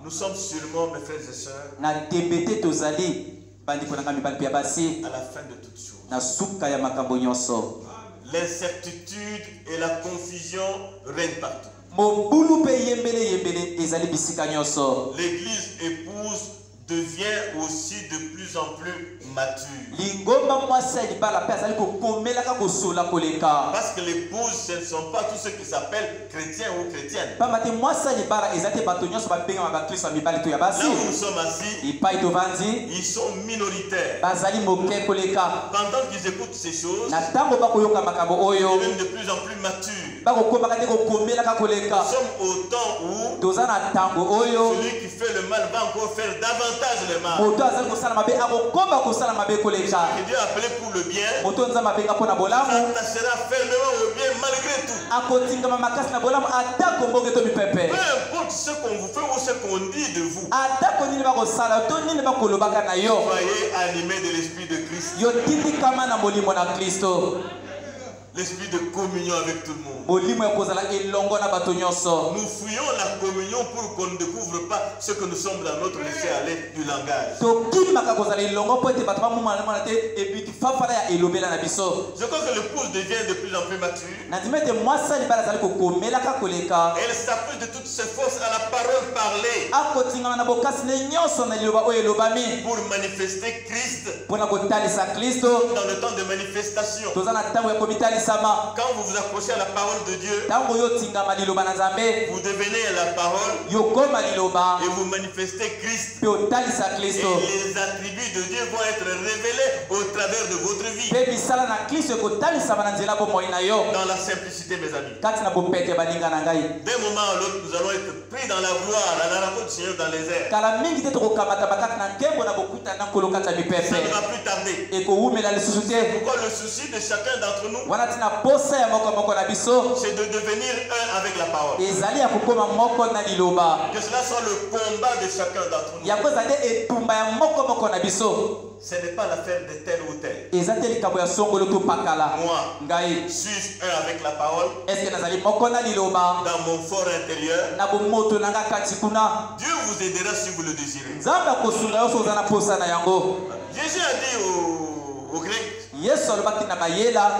Nous sommes sûrement, mes frères et sœurs, Na debete tozali bandi ko na mibali pia basi à la fin de toutes choses. na suka ya makambo nyonso. L'incertitude et la confusion règnent partout. Mobulu pe yembele ezali bisika nyonso. L'église épouse devient aussi de plus en plus mature. Lingomba mwasi ya libala pe azali kokomelaka kosola koleka. Parce que l'épouse, ce ne sont pas tous ceux qui s'appellent chrétiens ou chrétiennes. Pamba te mwasi ya libala ezate bato nyonso babenga bakristo ya mibali to ya basi. Là où nous sommes assis, Ipai tovandi ils sont minoritaires. bazali moke koleka. Pendant qu'ils écoutent ces choses, Na tango bakoyoka makambo ils oyo deviennent de plus en plus matures. bakokomaka te kokomelaka koleka. Nous sommes au temps où Toza na tango oyo celui qui fait le mal va encore faire davantage le mal. moto azali kosala mabe akokomba kosala mabe koleka. Que Dieu a appelé pour le bien, Moto nzambe abenga mpona bolamu s'attachera fermement au bien malgré tout. akotingama makasi na bolamu atako mbonge to mipepe. Peu importe ce qu'on vous fait ou ce qu'on dit de vous, Atako nini bakosala to nini bakolobaka na yo. soyez animés de l'esprit de Christ, Yo tindikama na molimo na Kristo. l'esprit de communion avec tout le monde. Molimo ya kozala elongo na bato nyonso. Nous fuyons la communion pour qu'on ne découvre pas ce que nous sommes dans notre laisser-aller du langage. Tokimaka kozala elongo po ete bato bamomana mona te ebiki fafala ya elobela na biso. Je crois que l'épouse devient de plus en plus mature. Nandima ete mwasi libala azali kokomelaka koleka. Elle s'appuie de toutes ses forces à la parole parlée Akotingama na bokasi ne nyonso na liloba oyo elobami. pour manifester Christ Mpona kotalisa Kristo. dans le temps de manifestation. Toza na ntango ya komitalisama. Quand vous vous accrochez à la parole de Dieu, Ntango yo tingama liloba na Nzambe. vous devenez la parole Yokoma liloba. et vous manifestez Christ. Pe otalisa Et Kristo. les attributs de Dieu vont être révélés au travers de votre vie. Pe bisala na Kristo ekotalisama na nzela bomoi na yo. Dans la simplicité, mes amis. Kati na bopete baninga na ngai. D'un moment à l'autre, nous allons être pris dans la gloire, à la rencontre du Seigneur dans les airs. Kala mingi te tokokamata bakati na nkembo na bokuta na nkolo kati ya Ça ne mipepe. va plus tarder. Ekowumela lisusu te. Pourquoi le souci de chacun d'entre nous, Wana tina posa ya moko moko na biso. c'est de devenir un avec la parole. Ezali ya kokoma moko na liloba. Que cela soit le combat de chacun d'entre nous. Yango ezali etumba ya moko moko na biso. Ce n'est pas l'affaire de tel ou tel. Eza te likambo ya songolo to pakala. Moi, Ngai, suis-je un avec la parole est-ce que nazali moko na liloba? dans mon fort intérieur? Na bomoto na nga kati kuna. Dieu vous aidera si vous le désirez. Nzambe akosunga yo so oza na posa na yango. Jésus a dit aux Grecs, Yesu alobaki na bayela.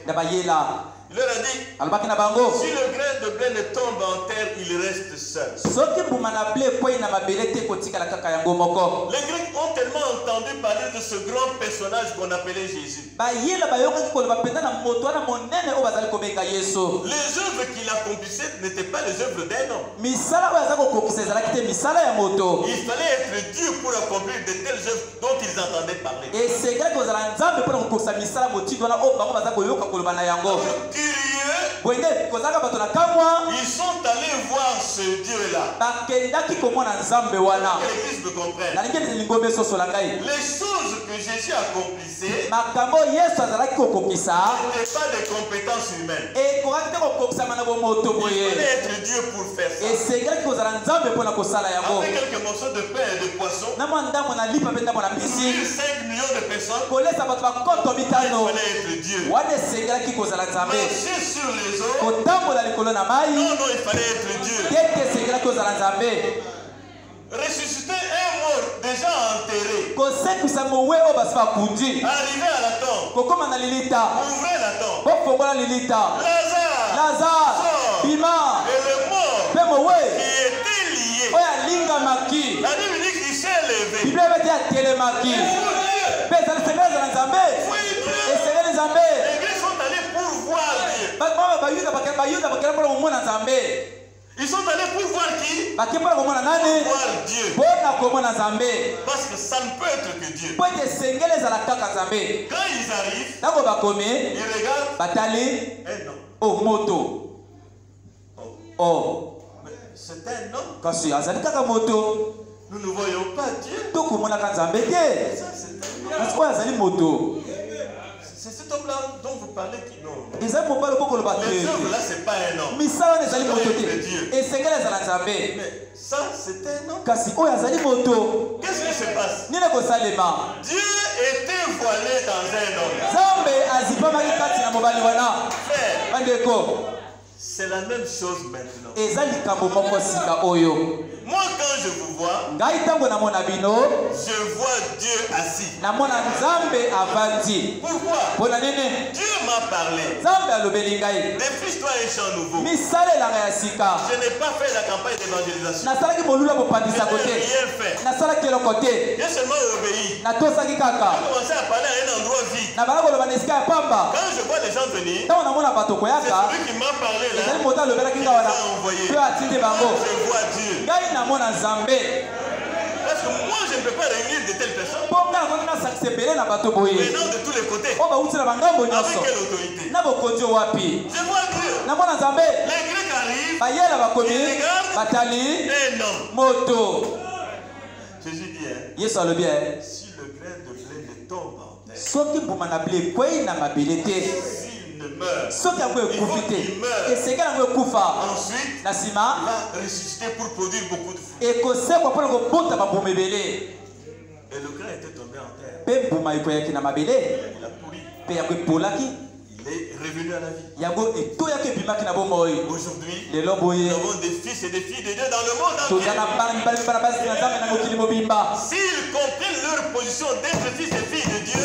Na bayela. il leur a dit, Alobaki na bango. si le grain de blé ne tombe en terre, il reste seul. Soki mbuma na ble ekwei na mabele te kotikala kaka yango moko. Les Grecs ont tellement entendu parler de ce grand personnage qu'on appelait Jésus. Bayela bayokaki koloba mpenza na moto wana monene oyo bazali kobenga Yesu. Les œuvres qu'il accomplissait n'étaient pas les œuvres d'un homme. Misala oyo aza kokokisa ezalaki te misala ya moto. Il fallait être Dieu pour accomplir de telles œuvres dont ils entendaient parler. Esengaki kozala nzambe mpona kokokisa misala motindi wana oyo bango baza koyoka koloba na yango. Curieux, Boyende kozalaka bato na kamwa ils sont allés voir ce Dieu-là. bakendaki komona nzambe wana. Que l'Église me comprenne. Nalingi ete lingombe esosola ngai. Les choses que Jésus accomplissait Makambo Yesu azalaki kokokisa n'étaient pas des compétences humaines. ekokaki te kokokisama na bomoto Il boye. fallait être Dieu pour faire ça. Esengelaki kozala nzambe mpona kosala yango. Avec quelques morceaux de pain et de poisson, Na mwa ndambo na lipa mpe ndambo na sur mbisi 5 millions de personnes, kolesa bato bakoto il mitano fallait être Dieu. wana esengelaki kozala nzambe. Marcher sur les eaux, Kotambola likolo na mai non, il fallait être Dieu. tete esengelaki kozala nzambe. Ressusciter un mort déjà enterré, Kosekisa mowe oyo basi bakundi arriver à la tombe, kokóma na lilita ouvrir la tombe, bofongola lilita. Lazare, Lazare bima et le mort mpe mowe qui était lié. oyo alingamaki La Bible dit qu'il s'est levé. biblia ebe te atelemaki mpe ezali sengeli ezala nzambe esengeli nzambe. Les Grecs sont allés pour voir Dieu. Ils sont allés pour voir qui? Pour voir Dieu. Parce que ça ne peut être que Dieu. Quand ils arrivent, ils regardent. Eh non. Oh, moto. Oh. C'est un homme. Nous ne voyons pas Dieu. C'est cet homme-là dont vous parlez qui non. Les œuvres là, c'est pas un homme. Mais ça, c'est un homme. Qu'est-ce qui se passe? Dieu était voilé dans un homme. C'est la même chose maintenant. Moi, quand je vous vois, je vois Dieu assis. Pourquoi? Dieu m'a parlé. Défriche-toi un chant nouveau. Je n'ai pas fait la campagne d'évangélisation. Je n'ai rien fait. J'ai seulement obéi. J'ai commencé à parler à un endroit vide. Quand je vois les gens venir, c'est celui qui m'a parlé là. Qui m'a envoyé. Je vois Dieu. Parce que moi je ne peux pas réunir de telles personnes. Venant de tous les côtés. Avec quelle autorité? Je vois Dieu. Les Grecs arrivent. Ils regardent. Un homme. Jésus dit, si le grain de blé ne tombe en terre, s'il ne meurt, il faut qu'il meure. Ensuite, il va ressusciter pour produire beaucoup de fruits. Et le grain était tombé en terre. Il a pourri. Il est revenu à la vie. Aujourd'hui, nous avons des fils et des filles de Dieu dans le monde entier. S'ils comprennent leur position d'être fils et filles de Dieu,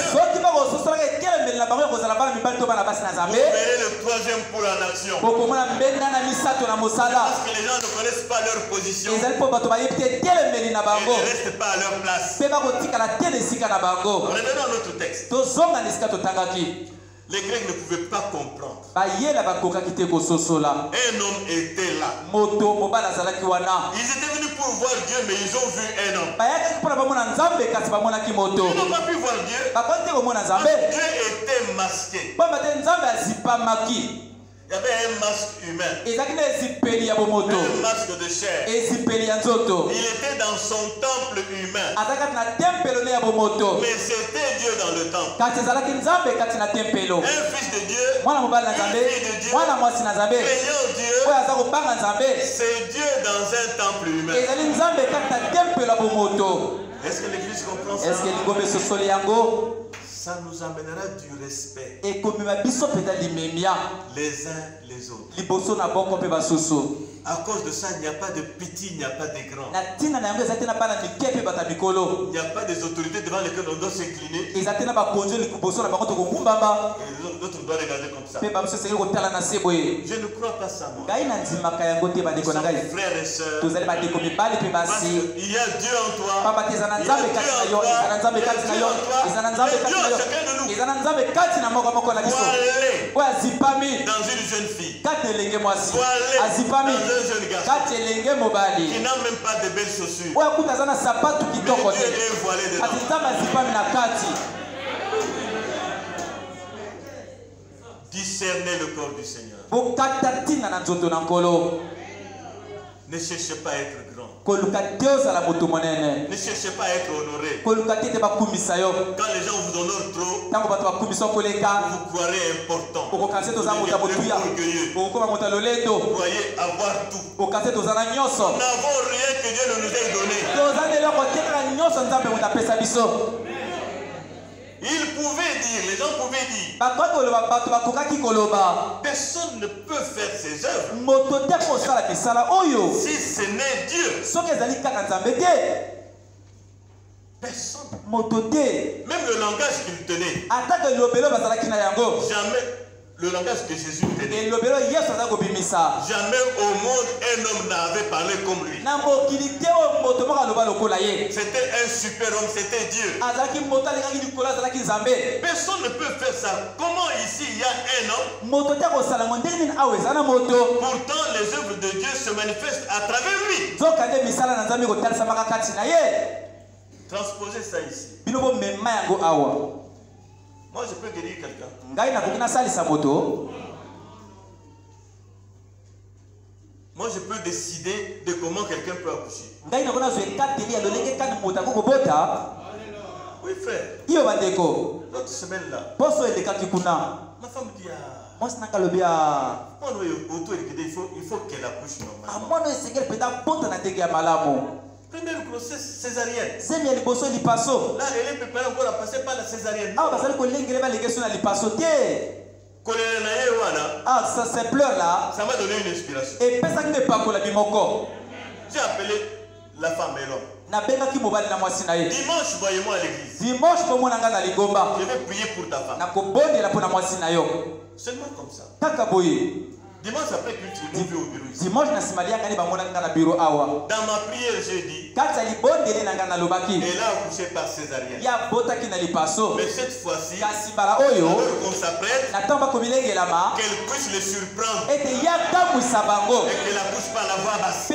vous verrez le troisième pour en action. Parce que les gens ne connaissent pas leur position. Ils ne restent pas à leur place. Revenons à notre texte. Les Grecs ne pouvaient pas comprendre. Un homme était là. Ils étaient venus pour voir Dieu, mais ils ont vu un homme. Ils n'ont pas pu voir Dieu. Dieu était masqué. Il y avait un masque humain. Un masque de chair. Il était dans son temple humain. Mais c'était Dieu dans le temple. Un fils de Dieu. Une fille de Dieu. Craignant Dieu. C'est Dieu dans un temple humain. Est-ce que l'Église comprend ça? Ça nous amènera du respect les uns les autres. À cause de ça, il n'y a pas de petit, il n'y a pas de grand. Il n'y a pas des autorités devant lesquelles on doit s'incliner. Et l'autre doit regarder comme ça. Je ne crois pas ça, moi. Frères et sœurs, parce qu'il y a Dieu en toi. Il y a Dieu en toi. Il y a Dieu en toi. Il y a Dieu en chacun de nous. Pour aller dans une jeune fille. Pour aller dans un jeune garçon qui n'a même pas de belles chaussures. Mais Dieu est voilé dedans. Discernez le corps du Seigneur. Ne cherchez pas à être grand. Ne cherchez pas à être honoré. Quand les gens vous honorent trop, vous croirez important. Vous devenez orgueilleux. Vous croyez avoir tout. Nous n'avons rien que Dieu ne nous ait donné. Ils pouvaient dire, les gens pouvaient dire, personne ne peut faire ses œuvres si ce n'est Dieu. Personne. Même le langage qu'ils tenaient, jamais le langage que Jésus tenait. Jamais au monde un homme n'avait parlé comme lui. C'était un super homme, c'était Dieu. Personne ne peut faire ça. Comment ici il y a un homme? Pourtant les œuvres de Dieu se manifestent à travers lui. Transposer ça ici. Moi je peux guérir quelqu'un. Moi je peux décider de comment quelqu'un peut accoucher. Oui frère. L'autre semaine là, ma femme dit il faut qu'elle accouche normalement. Première grossesse césarienne. Là, elle est préparée encore à passer par la césarienne. Ça se pleure là. Ça m'a donné une inspiration. J'ai appelé la femme et l'homme. Dimanche, voyez-moi à l'église. Je vais prier pour ta femme. Seulement comme ça. Dimanche après culte, ils m'ont vu au bureau ici. Dans ma prière, j'ai dit, elle a accouché par césarienne. Mais cette fois-ci, alors qu'on s'apprête, qu'elle puisse le surprendre et qu'elle accouche par la voix basse.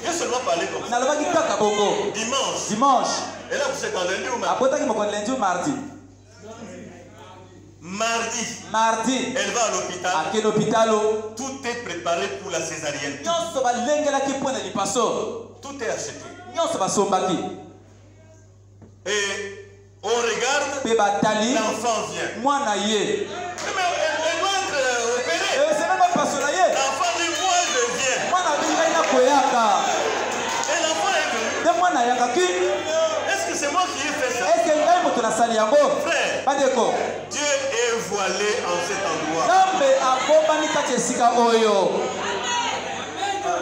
J'ai seulement parlé comme ça. Dimanche, elle a accouché quand lundi ou mardi? Mardi, elle va à l'hôpital. Tout est préparé pour la césarienne. Tout est acheté. Et on regarde, l'enfant vient. Mais elle doit être opérée. L'enfant dit moi je viens. Et l'enfant est venu. Est-ce que c'est moi qui ai fait ça? Frère, Dieu est voilé en cet endroit.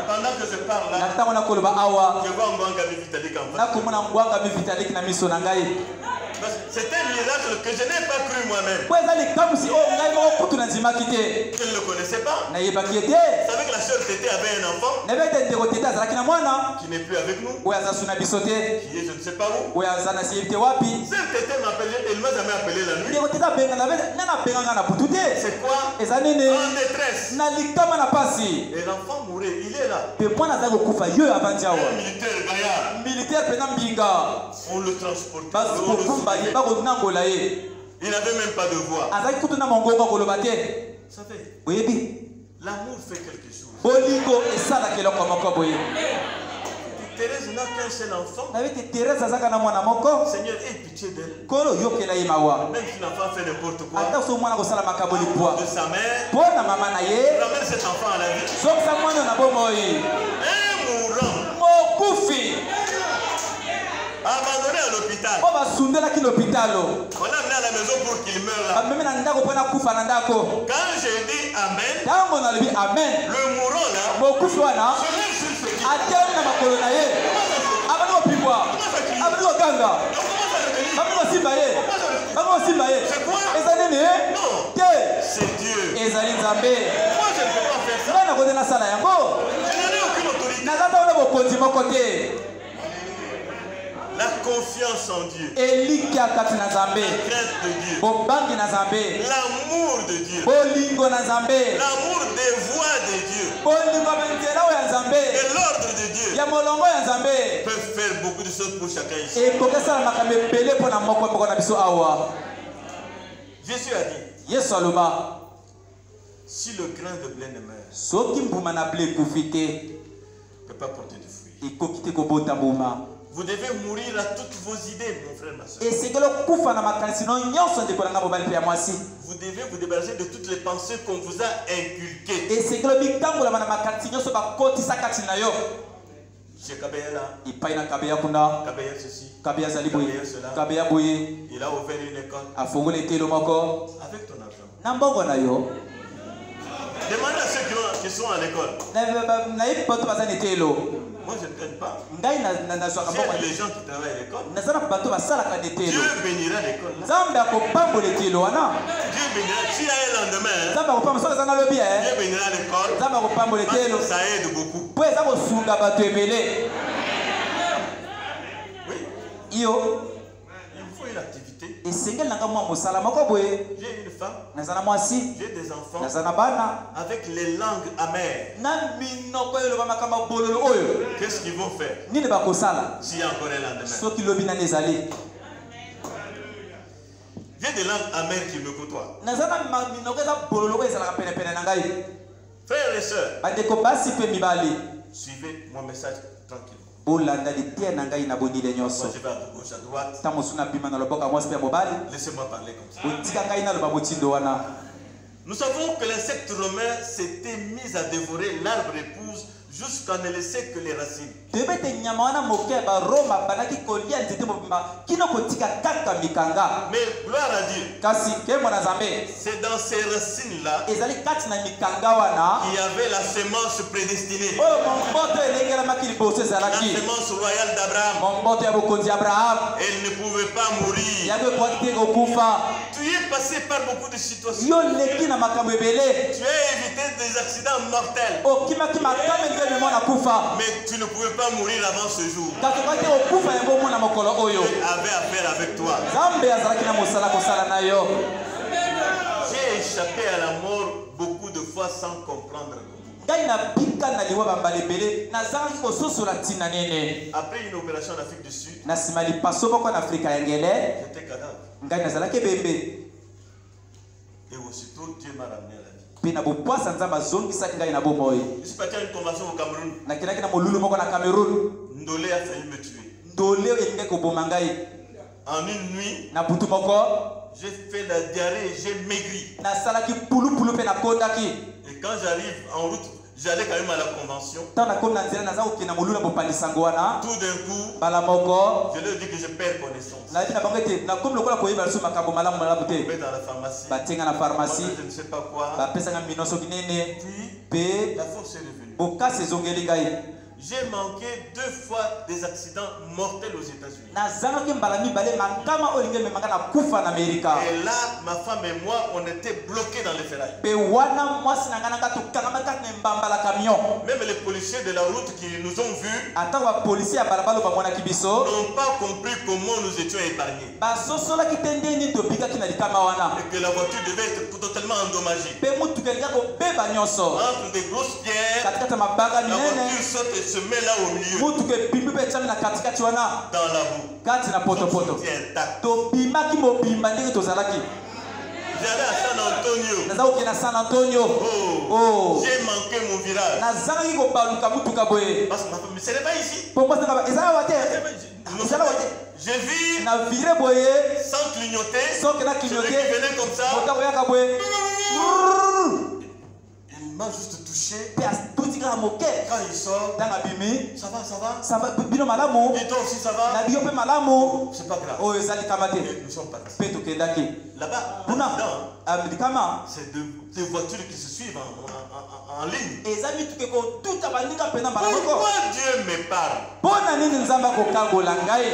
Pendant que je parle là, je vois Mwanga Vitalik en face. C'est un miracle que je n'ai pas cru moi-même. Je ne le connaissais pas. Vous savez que la sœur Tété avait un enfant qui n'est plus avec nous, qui est je ne sais pas où. Sœur Tété m'appelait, elle ne m'a jamais appelé la nuit. C'est quoi? En détresse. Et l'enfant mourait, il est là. Un militaire gaillard. On le transportait. Il n'avait même pas de voix. Vous savez, l'amour fait quelque chose. Thérèse n'a qu'un seul enfant. Seigneur, aie pitié d'elle. Même si l'enfant fait n'importe quoi, de sa mère, ramène cet enfant à la vie. Un mourant abandonné à l'hôpital. On l'a amené à la maison pour qu'il meure là. Quand j'ai dit Amen, le mourant là se lève sur ce lit. C'est quoi? Non, c'est Dieu. Moi je ne peux pas faire ça. Je n'en ai aucune autorité. La confiance en Dieu, la crainte de Dieu, l'amour de Dieu, l'amour des voix de Dieu et l'ordre de Dieu peuvent faire beaucoup de choses pour chacun ici. Jésus a dit, si le grain de blé ne meurt, ne peut pas porter de fruits. Vous devez mourir à toutes vos idées, mon frère, ma soeur. Vous devez vous débarrasser de toutes les pensées qu'on vous a inculquées. Chez Kabeyala, Kabeyala ceci, Kabeyala cela. Il a ouvert une école. Avec ton argent. Demandez à ceux qui sont à l'école. Moi, je ne gagne pas. Ngai na J'ai les gens qui travaillent à l'école. nazana bato basalaka netelo. Dieu bénira l'école. Nzambe akopambola etelo wana. Dieu bénira. S'il y a un lendemain, Nzambe akopambola soki ezanga lobi Dieu bénira l'école. Nzambe akopambola etelo. Ça aide beaucoup. Po eza kosunga bato ebele. Oui. Iyo Il faut une activité. esengeli nanga mwa mosala moko boye. J'ai une femme. Nazana mwasi. J'ai des enfants. Nazana bana. Avec les langues amères. Na minoko oyo loba makambo bololo oyo. Qu'est-ce qu'ils vont faire? Nini bakosala? S'il y a encore un lendemain. Soki lobi nani ezali. J'ai des langues amères qui me côtoient. Nazana minoko eza bololo oyo ezalaka pene pene na ngai. Frères et sœurs, bandeko basi pe mibali. Suivez mon message tranquille. Bolanda litia na ngai na bonile nyonso. Moi je vais à gauche à droite. Ta mosuna bima na loboko mwasi pe mobali. Laissez-moi parler comme ça. Otika ngai na loba motindo wana. Nous savons que l'insecte romain s'était mis à dévorer l'arbre épouse jusqu'à ne laisser que les racines. Tebete nyama wana moke ba Roma banaki kolia nzete mobimba kino kotika kaka mikanga. Mais gloire à Dieu. Kasi ke mwana Nzambe. C'est dans ces racines là Ezali kati na mikanga wana. qu'il y avait la semence prédestinée. Oyo momboto elengela makili boso La ezalaki. semence royale d'Abraham. Momboto ya bokonzi Abraham. Elle ne pouvait pas mourir. Yabe kwa kitego kufa. Tu es passé par beaucoup de situations. Yo leki na makambo ebele. Tu as évité des accidents mortels. Okimaki makame ngebe mwana kufa. Mais tu ne pouvais pas mourir avant ce jour. Kasi kwa kitego kufa yango mwana mokolo oyo. Dieu avait affaire avec toi. Nzambe azalaki na mosala kosala na yo. J'ai échappé à la mort beaucoup de fois sans comprendre. Ngai na pika na liwa bambala ebele nazalaki kososola ntina nene. Après une opération en Afrique du Sud, Na nsima lipaso moko na Afrika ya ngele. j'étais cadavre. Ngai nazalaki ebembe. Et aussitôt, Dieu m'a ramené à la vie. Mpe na bopwasa Nzambe azongisaki ngai na bomoi. Je suis parti à une convention au Cameroun. Nakendaki na molulu moko na Cameroun. Ndolé a failli me tuer. Ndole oyo elingai koboma ngai. En une nuit, Na butu moko j'ai fait la diarrhée et j'ai maigri. nasalaki pulupulu mpe nakondaki. Et quand j'arrive en route, j'allais quand même à la convention. Ntango nakomi na nzela naza kokende na molulu na bopandisa wana. Tout d'un coup, Mbala moko je leur dis que je perds connaissance. nayebi na bango ete nakomi lokola koyeba lisusu makambo malamu malamu Je te. vais dans la pharmacie. Batienga na Moi, pharmacie. je ne sais pas quoi. Bapesanga mino soki nene. Puis, Mpe la force est revenue. bokasi ezongeli ngai. J'ai manqué 2 fois des accidents mortels aux États-Unis. Nazangaki mbala mibale makama oyo elingi ememanga na kufa na Amerika. Et là, ma femme et moi, on était bloqués dans les ferrailles. Mpe wana mwasi na ngai nanga tokangamaki kaka na mbambala camion. Même les policiers de la route qui nous ont vus Ata bapolisi ya balabala oyo bamonaki biso. n'ont pas compris comment nous étions épargnés. Basosolaki te ndeni tobikaki na likama wana. Et que la voiture devait être totalement endommagée. Mpe mutuka elingaki kobeba nyonso. Entre des grosses pierres, Katikati ya mabanga la minene. voiture saute et se met là au milieu, Mutuka epimbi mpe etiami na katikati wana. dans la boue. Kati na potopoto. C'est intact. Tobimaki mobimba ndenge tozalaki. J'allais à San Antonio. Naza kokende na San Antonio. Oh. J'ai manqué mon virage. Nazalaki kobaluka mutuka boye. Parce que ma femme, mais ce n'est pas ici. Po mwasi nanga ezala wa te. Ezala wa te. Je vis Na vire boye. sans clignoter. Soki na Celui qui clignoter. venait comme ça, Mota koyaka boye. il m'a juste touché. Pe atutika moke. Quand il sort, Tanga bimi. ça va, ça va. Ça va bino malamu. Et toi aussi, ça Na va. biyo pe malamu. C'est pas grave. Oyo ezali kama te. Et nous sommes partis. Pe tokendaki. Là-bas, Kuna là-dedans, alikama. c'est deux voitures qui se suivent en ligne. Eza mituka kotuta baninga pena mbala moko. Pourquoi Dieu me parle? Pona nini Nzambe akokangola ngai?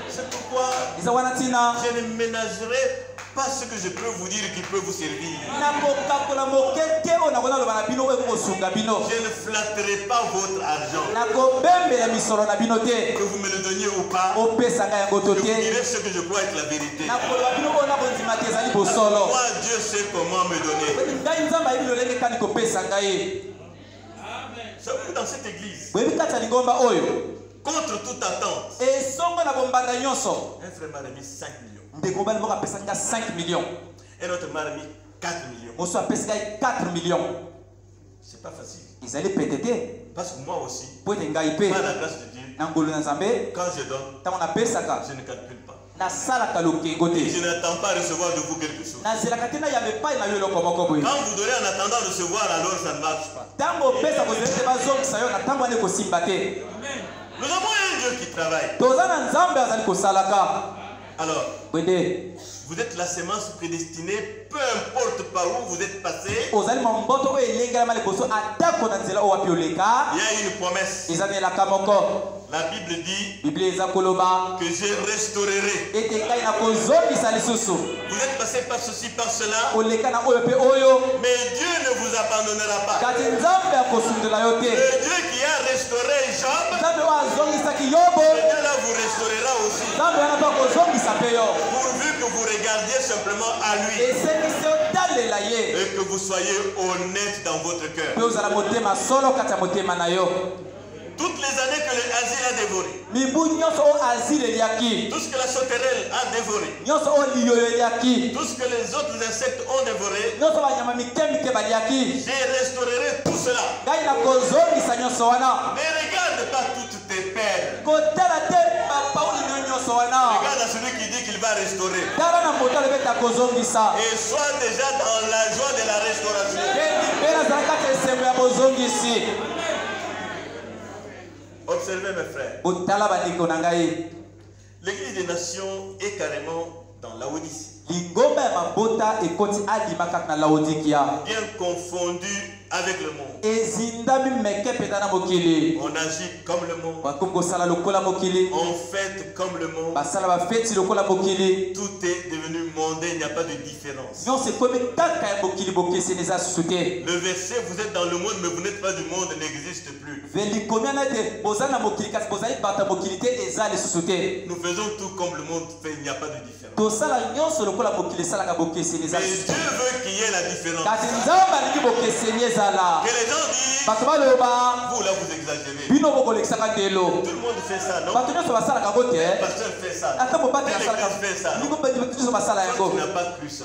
C'est pourquoi Eza wana tina. je ne ménagerai pas ce que je peux vous dire qui peut vous servir. Nakokakola moke te oyo nakona loba na bino oyo kosunga bino. Je ne flatterai pas votre argent. Nakobembela misolo na bino te. Que vous me le donniez ou pas, Opesa ngai yango to je vous te. dirai ce que je crois être la vérité. Nakoloba bino oyo nakondima te ezali bosolo. Moi, Dieu sait comment me donner. Ngai Nzambe ayebi lolenge kani kopesa ngai. Savez-vous, dans cette église, Boyebi kati ya lingomba oyo. contre toute attente, Esongo na bombanda nyonso. un frère m'a remis 5 millions. Ndeko mobali moko apesa ngai 5 millions. Un autre m'a remis 4 millions. Mosusu apesi ngai 4 millions. C'est pas facile. Ezali pete te. Parce que moi aussi, Po ete ngai pe. par la grâce de Dieu, Na ngolu na Nzambe. quand je donne, Ntango napesaka. je ne calcule pas. Nasalaka lokengo Et te. je n'attends pas recevoir de vous quelque chose. Nazelaka te nayamba epai na yo eloko moko boye. Quand vous donnez en attendant de recevoir, alors ça ne marche pas. Ntango opesa kozela te bazongisa yo na ntango wana ekosimba te. Nous avons un Dieu qui travaille. Toza na Nzambe azali kosalaka. Alors, Vous vous êtes la semence prédestinée, peu importe par où vous êtes passé. Il y a une promesse. La Bible dit que je restaurerai. Vous êtes passé par ceci, par cela. Mais Dieu ne vous abandonnera pas. Le Dieu qui a restauré Job, Dieu là vous restaurera aussi. Pourvu que vous regardiez simplement à lui. Et que vous soyez honnête dans votre cœur. Toutes les années que l'asile a dévoré, tout ce que la sauterelle a dévoré, tout ce que les autres insectes ont dévoré, je restaurerai tout cela. Ne regarde pas toutes tes perles. Regarde à celui qui dit qu'il va restaurer. Et sois déjà dans la joie de la restauration. Observez mes frères. L'église des nations est carrément dans la Odyssée. Bien confondu avec le monde. On agit comme le monde. On fête comme le monde. Tout est devenu mondain, il n'y a pas de différence. Le verset, vous êtes dans le monde mais vous n'êtes pas du monde, n'existe plus. Nous faisons tout comme le monde fait, il n'y a pas de différence. Mais Dieu veut qu'il y ait la différence. Que les gens disent, vous là vous exagérez. Tout le monde fait ça, non? Le pasteur fait ça. L'église fait ça. Toi, tu n'as pas cru ça.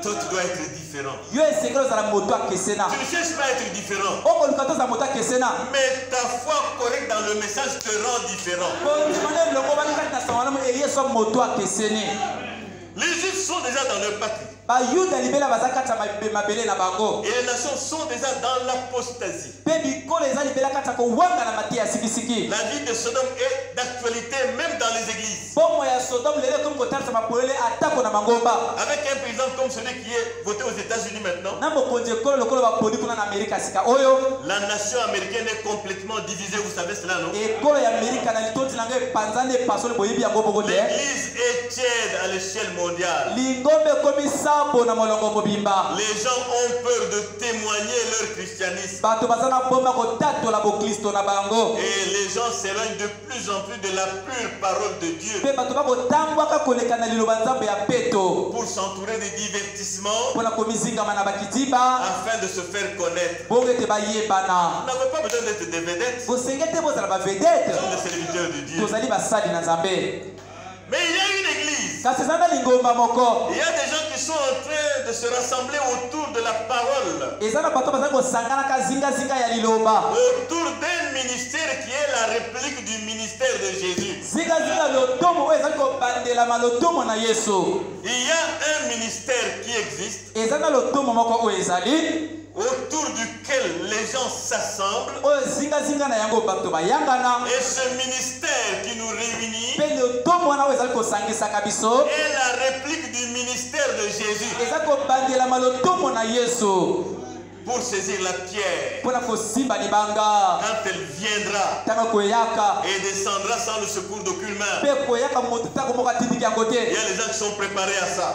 Toi, tu dois être différent. Tu ne cherches pas à être différent. Mais ta foi correcte dans le message te rend différent. Les Juifs sont déjà dans leur patrie. Et les nations sont déjà dans l'apostasie. La vie de Sodome est d'actualité même dans les églises. Avec un président comme celui qui est voté aux États-Unis maintenant, la nation américaine est complètement divisée, vous savez cela, non? L'église est tiède à l'échelle mondiale. Les gens ont peur de témoigner leur christianisme. Et les gens s'éloignent de plus en plus de la pure parole de Dieu pour s'entourer des divertissements afin de se faire connaître. Vous n'avez pas besoin d'être des vedettes. Vous êtes des serviteurs de Dieu. Mais il y a une église. Il y a des gens qui sont en train de se rassembler autour de la parole. Autour d'un ministère qui est la réplique du ministère de Jésus. Il y a un ministère qui existe, autour duquel les gens s'assemblent. Et ce ministère qui nous réunit est la réplique du ministère de Jésus. Pour saisir la pierre, quand elle viendra et descendra sans le secours d'aucune main, il y a les gens qui sont préparés à ça.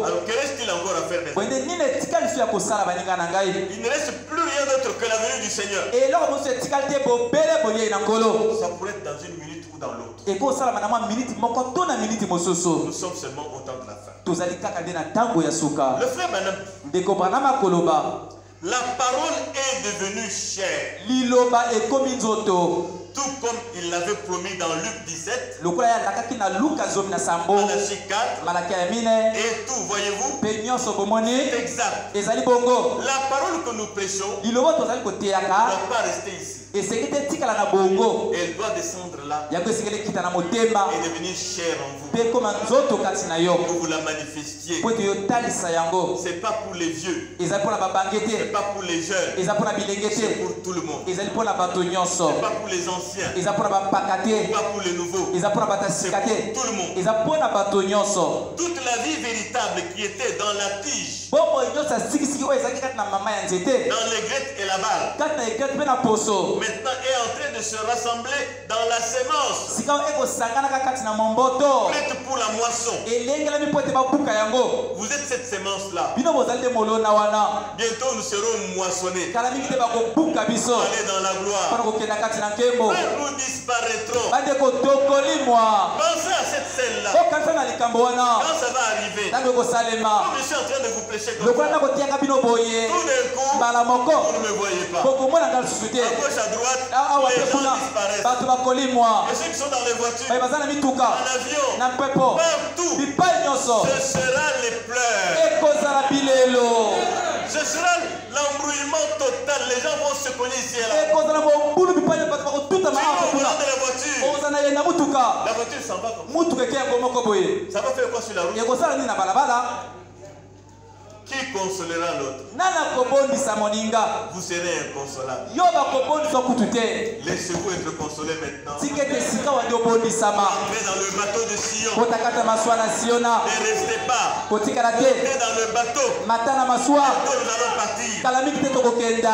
Alors que reste-t-il encore à faire maintenant? Il ne reste plus rien d'autre que la venue du Seigneur. Ça pourrait être dans une minute ou dans l'autre. Nous sommes seulement au temps de la fin. Le frère Branham, la parole est devenue chair. Tout comme il l'avait promis dans Luc 17, Malachie 4, et tout, voyez-vous, c'est exact. La parole que nous prêchons ne doit pas rester ici. Et ce qui était tika la bongo. Elle doit descendre là Ya ko sikele kita na motema. et devenir chère en vous. Pe comme nzoto kati na yo. Que vous la manifestiez. Po yo talisa yango. C'est pas pour les vieux. Ezali pour la babangete. C'est pas pour les jeunes. Ezali pour la C'est bilengete. pour tout le monde. Ezali pour la bato nyonso. C'est pas pour les anciens. Ezali pour la bapakate. Pas pour les nouveaux. Ezali pour la C'est batasikate. pour tout le monde. Ezali pour la bato nyonso. Toute la vie véritable qui était dans la tige, Bobo nyonso sikisiki oyo ezali kati na mama ya nzete. dans les grettes et la balle, Kati na egrete pe na poso. maintenant est en train de se rassembler dans la sémence, Sika ekosangana kati na momboto. prête pour la moisson. Elengelami po ete babuka yango. Vous êtes cette sémence-là. Bino bozali nde molona wana. Bientôt nous serons moissonnés. Kala mingi te bakobuka biso. Aller dans la gloire. Mpona kokenda kati na nkembo. Nous disparaîtrons. Bandeko tokolimwa. Pensez à cette scène-là. Okanisa na likambo wana. Quand ça va arriver, Ntango ekosalema. comme je suis en train de vous prêcher comme Lokola ça, nakotiaka bino boye. tout d'un coup, Mbala moko. vous ne me voyez pas. Bokomona nga lisusu te. À gauche, à droite, Awa les te gens kuna. disparaissent. Bato bakolimwa. Et ceux qui sont dans les voitures, Baye baza na mituka. en avion, Na mpepo. partout, Bipai nyonso. ce sera les pleurs. Ekozala bilelo. Ce sera l'embrouillement total. Les gens vont se cogner ici et là. Ekozala mobulu bipai bato bakotuta Tu maafa vas au kuna. volant de la voiture. Ozana yenda mutuka. La voiture s'en va comme ça. Mutuka eke yango moko boye. Ça va faire quoi sur la route? Ekosala nini na balabala? Qui consolera l'autre? Nana kobondisa moninga. Vous serez inconsolable. Yo bakobondisa kutu te. Laissez-vous être consolés maintenant. Tika ete sika wandi obondisama. Entrez dans le bateau de Sion. Kotakata maswa na Siona. Ne restez pas. Kotikala te. Entrez dans le bateau. Mata na maswa. Bientôt nous allons partir. Kala mingi te tokokenda.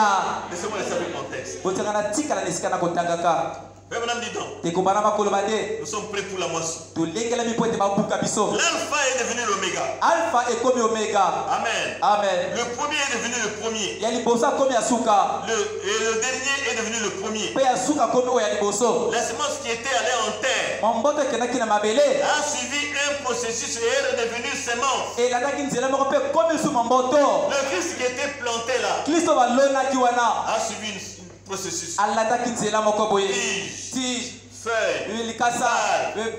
Laissez-moi laisser avec mon texte. Kotikala na tikala na esika na kotangaka. Mais madame, dis donc, Tekobana bakoloba te. nous sommes prêts pour la moisson. Tolengelami po ete babuka biso. L'alpha est devenu l'oméga. Alpha ekomi omega. Amen. Amen. Le premier est devenu le premier. Ya liboso akomi ya suka. Et le dernier est devenu le premier. Pe ya suka akomi oyo ya liboso. La semence qui était allée en terre Momboto ekendaki na mabele. a suivi un processus et est redevenu semence. Elandaki nzela moko mpe ekomi su momboto. Le Christ qui était planté là Kristo balonaki wana. a suivi un processus. Alandaki nzela moko boye. Tige, Tige. feuille. Likasa.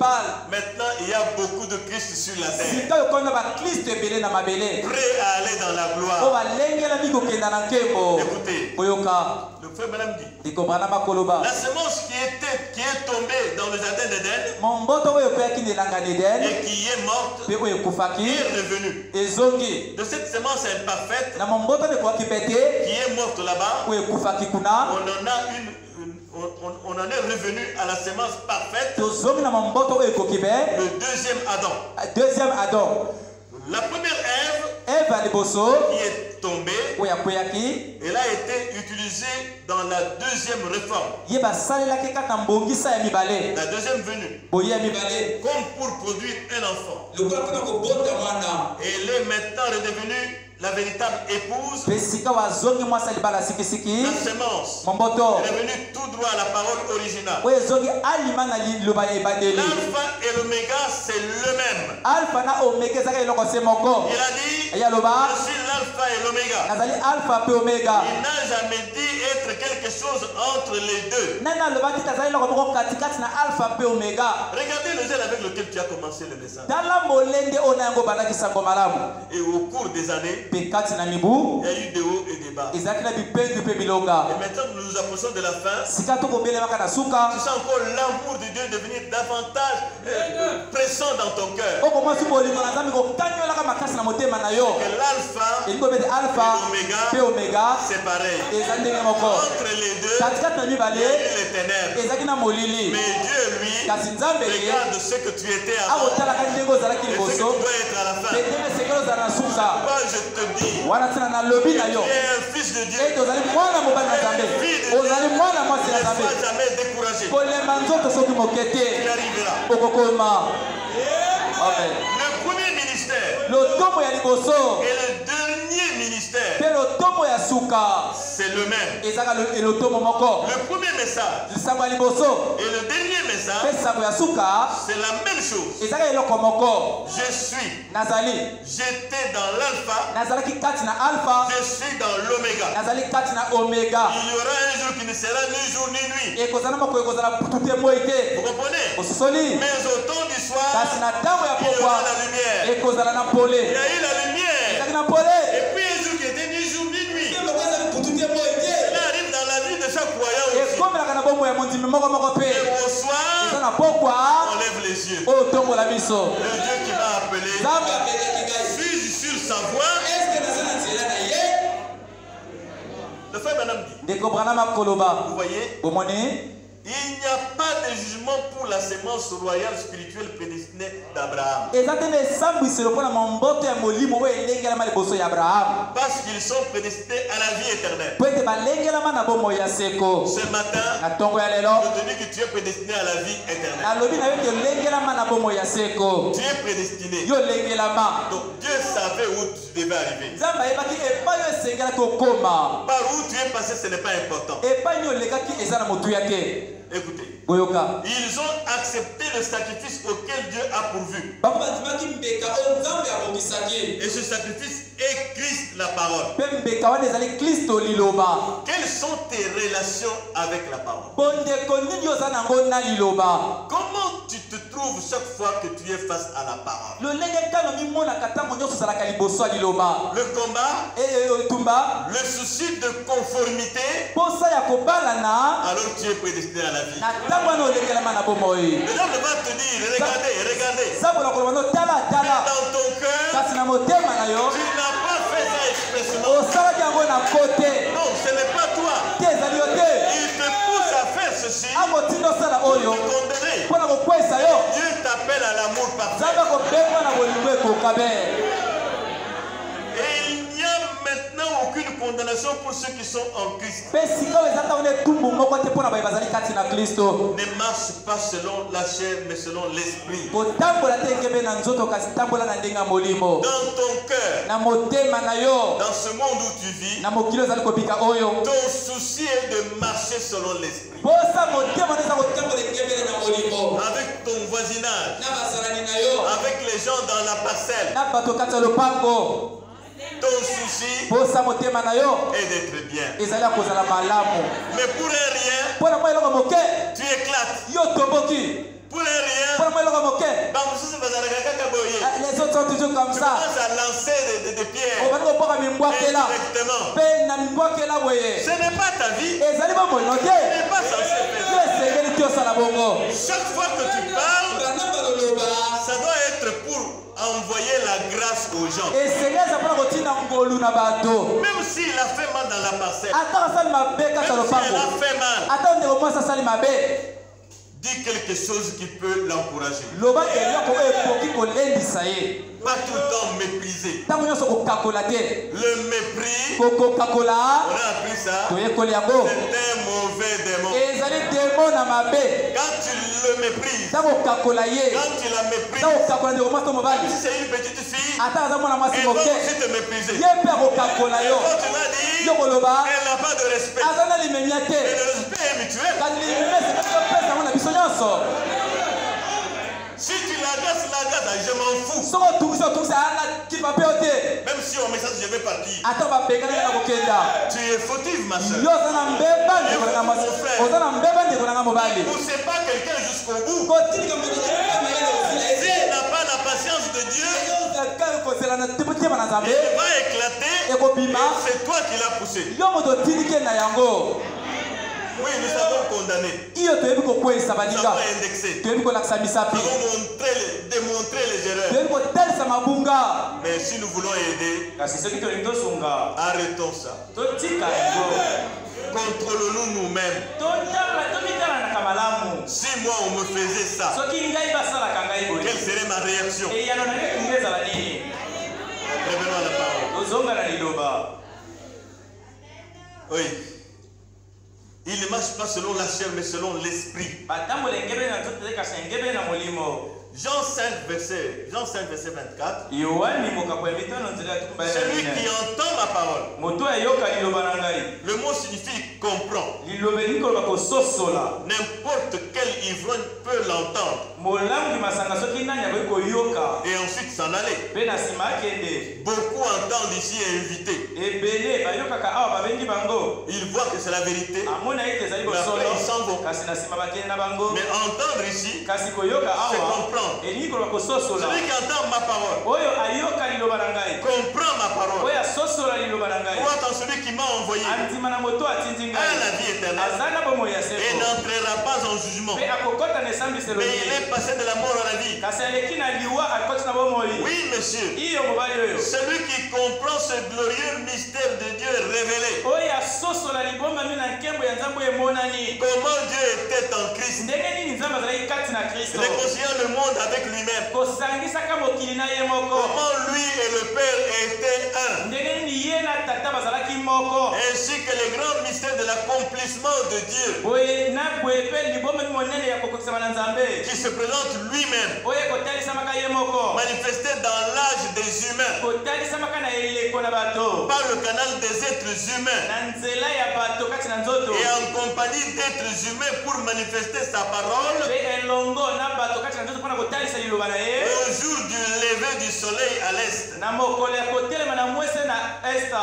Bal. Maintenant, il y a beaucoup de Christ sur la terre. Sika yokonda ba Kristo ebele na mabele. Prêt à aller dans la Po gloire. balengelami kokenda na nkembo. Écoutez, Koyoka. le frère madame dit, Dikobana makoloba. la semence qui est tombée dans le jardin d'Éden Momboto oyo ekoyaki nelanga na Eden. et qui est morte Pe oyo ekufaki. est revenue. Ezongi. De cette semence imparfaite Na momboto nekoyaki pe te. qui est morte là-bas, Oyo ekufaki kuna. on en est revenu à la semence parfaite, Tozongi na momboto oyo ekoki be. le deuxième Adam. Deuxième Adam. La première Ève Eve ya liboso. qui est tombée, Oyo akweyaki. elle a été utilisée dans la deuxième réforme, Ye basalelaki kaka mbongisa ya mibale. la deuxième venue, Boye ya mibale. comme pour produire un enfant. Lokola mpona kobota mwana. Elle est maintenant redevenue la véritable épouse, Pe sika wazongi mwasi ya libala sikisiki. la semence. Momboto. Elle est venue tout droit à la parole originale. Oyo ezongi alima na liloba ya ebandeli. L'alpha et l'oméga, c'est le même. Alpha na omega ezaka eloko se moko. Il a dit, Yaloba. je suis l'alpha et l'oméga. Nazali alpha pe omega. Il n'a jamais dit être quelque chose entre les deux. Nana alobaki nazali eloko moko katikati na alpha pe omega. Regardez le zèle avec lequel tu as commencé le message. Tala molende oyo na yango obandaki sango malamu. Et au cours des années, Pe kati na mibu il y a eu des hauts et des bas. ezalaki na bipendu pe bilonga. Et maintenant que nous nous approchons de la fin, Sika tokobelemaka na suka. tu sens encore l'amour de Dieu devenir davantage pressant dans ton cœur. Oko mwasi bolingo na Nzambe kokanyolaka makasi na motema na yo. Que l'alpha Elingo bete alpha pe omega c'est pareil. eza ndenge moko. Entre les deux, Katikati na il y a mibale eu les ténèbres. ezalaki na molili. Mais Dieu, lui, Kasi Nzambe ye regarde ce que tu étais avant akotalaka ndenge ozalaki et ce que tu liboso. dois être à la fin. Pe ndenge sekele ozala na suka. Moi, je te dis, Wana ntina na lobi na tu yo. es un fils de Dieu. Ete ozali mwana mobali na Nzambe. Ozali mwana mwasi na Ne Nzambe. sois jamais découragé. Kolemba nzoto soki moke Tu te. arriveras. Okokoma. Amen. Le premier ministère Lotomo ya liboso. et le dernier ministère, Pe lotomo ya suka. c'est le même. Ezaka lotomo moko. Le premier message Lisango ya liboso. et le dernier message, Pe sango ya suka. c'est la même chose. Ezaka eloko moko. Je suis. Nazali. J'étais dans l'alpha, Nazalaki kati na alpha. je suis dans l'oméga. Nazali kati na omega. Il y aura un jour qui ne sera ni jour ni nuit. Ekozala moko ekozala putu te moi te. Vous comprenez? Ososoli. Mais au temps du soir, Kasi na ntango ya il y aura pokwa. la lumière. Ekozala na Il y pole. a eu la lumière. Ezalaki na pole. Et puis un jour qui était ni jour ni nuit. Eloko ezali putu te moi te. Cela arrive dans la vie de chaque croyant aussi. Ekomela au soir, on lève les yeux. Le Dieu qui m'a appelé, suis-je sur sa voie? Le frère Branham dit, vous voyez, il n'y a pas de jugement pour la sémence royale spirituelle prédestinée d'Abraham. Parce qu'ils sont prédestinés à la vie éternelle. Ce matin, je te dis que tu es prédestiné à la vie éternelle. Tu es prédestiné. Donc Dieu savait où tu devais arriver. Par où tu es passé, ce n'est pas important. Écoutez, ils ont accepté le sacrifice auquel Dieu a pourvu. Et ce sacrifice est Christ, la parole. Quelles sont tes relations avec la parole? Comment tu te trouves chaque fois que tu es face à la parole? Le combat, le souci de conformité, alors tu es prédestiné à la vie. Le diable va te dire, regardez. Dans ton cœur, tu n'as pas fait ça expressément. Non, ce n'est pas toi. Il te pousse à faire ceci pour te condamner. Dieu t'appelle à l'amour parfait. Et il n'y a maintenant aucune condamnation pour ceux qui sont en Christ. Ne marche pas selon la chair, mais selon l'esprit. Dans ton cœur, dans ce monde où tu vis, ton souci est de marcher selon l'esprit. Avec ton voisinage, avec les gens dans la parcelle, ton souci est d'être bien. Mais pour un rien, tu éclates. Pour un rien, les autres sont toujours comme ça. Tu commences à lancer des pierres. Ce n'est pas ta vie. Tu n'es pas censé faire. Chaque fois que tu parles, ça doit être pour envoyer la grâce aux gens. Même s'il a fait mal dans la parcelle, même s'il a fait mal, dis quelque chose qui peut l'encourager. Pas tout le temps mépriser. Le mépris, on a appris ça, c'est un mauvais démon. Quand tu le méprises, quand tu la méprises, si c'est une petite fille, elle va aussi te mépriser. Et quand tu vas dire, elle n'a pas de respect. Et le respect est mutuel. Si tu l'agaces, je m'en fous. Même si on met ça, je vais partir. Tu es fautive, ma soeur. Ne poussez pas quelqu'un jusqu'au bout. S'il n'a pas la patience de Dieu, il va éclater. Et c'est toi qui l'as poussé. Oui, nous avons condamné. Nous avons indexé. Nous avons démontré les erreurs. Mais si nous voulons aider, arrêtons ça. Contrôlons-nous nous-mêmes. Si moi on me faisait ça, quelle serait ma réaction? Revenons à la parole. Oui. Il ne marche pas selon la chair, mais selon l'esprit. Jean 5, verset 24. Celui qui entend ma parole. Le mot signifie comprend. N'importe quel ivrogne peut l'entendre. Et ensuite s'en aller. Beaucoup entendent ici et invités. Ils voient que c'est la vérité. Mais après, ils s'en vont. Mais entendre ici, c'est comprendre. Celui qui entend ma parole comprend ma parole. Croit en celui qui m'a envoyé a la vie éternelle et n'entrera pas en jugement. Mais il est passé de la mort à la vie. Oui, monsieur. Celui qui comprend ce glorieux mystère de Dieu révélé. Comment Dieu était en Christ, réconciliant le monde avec lui-même. Comment lui et le Père étaient un. Ainsi que les grands mystères de l'accomplissement de Dieu qui se présente lui-même, manifesté dans l'âge des humains par le canal des êtres humains et en compagnie d'êtres humains pour manifester sa parole au jour du lever du soleil à l'est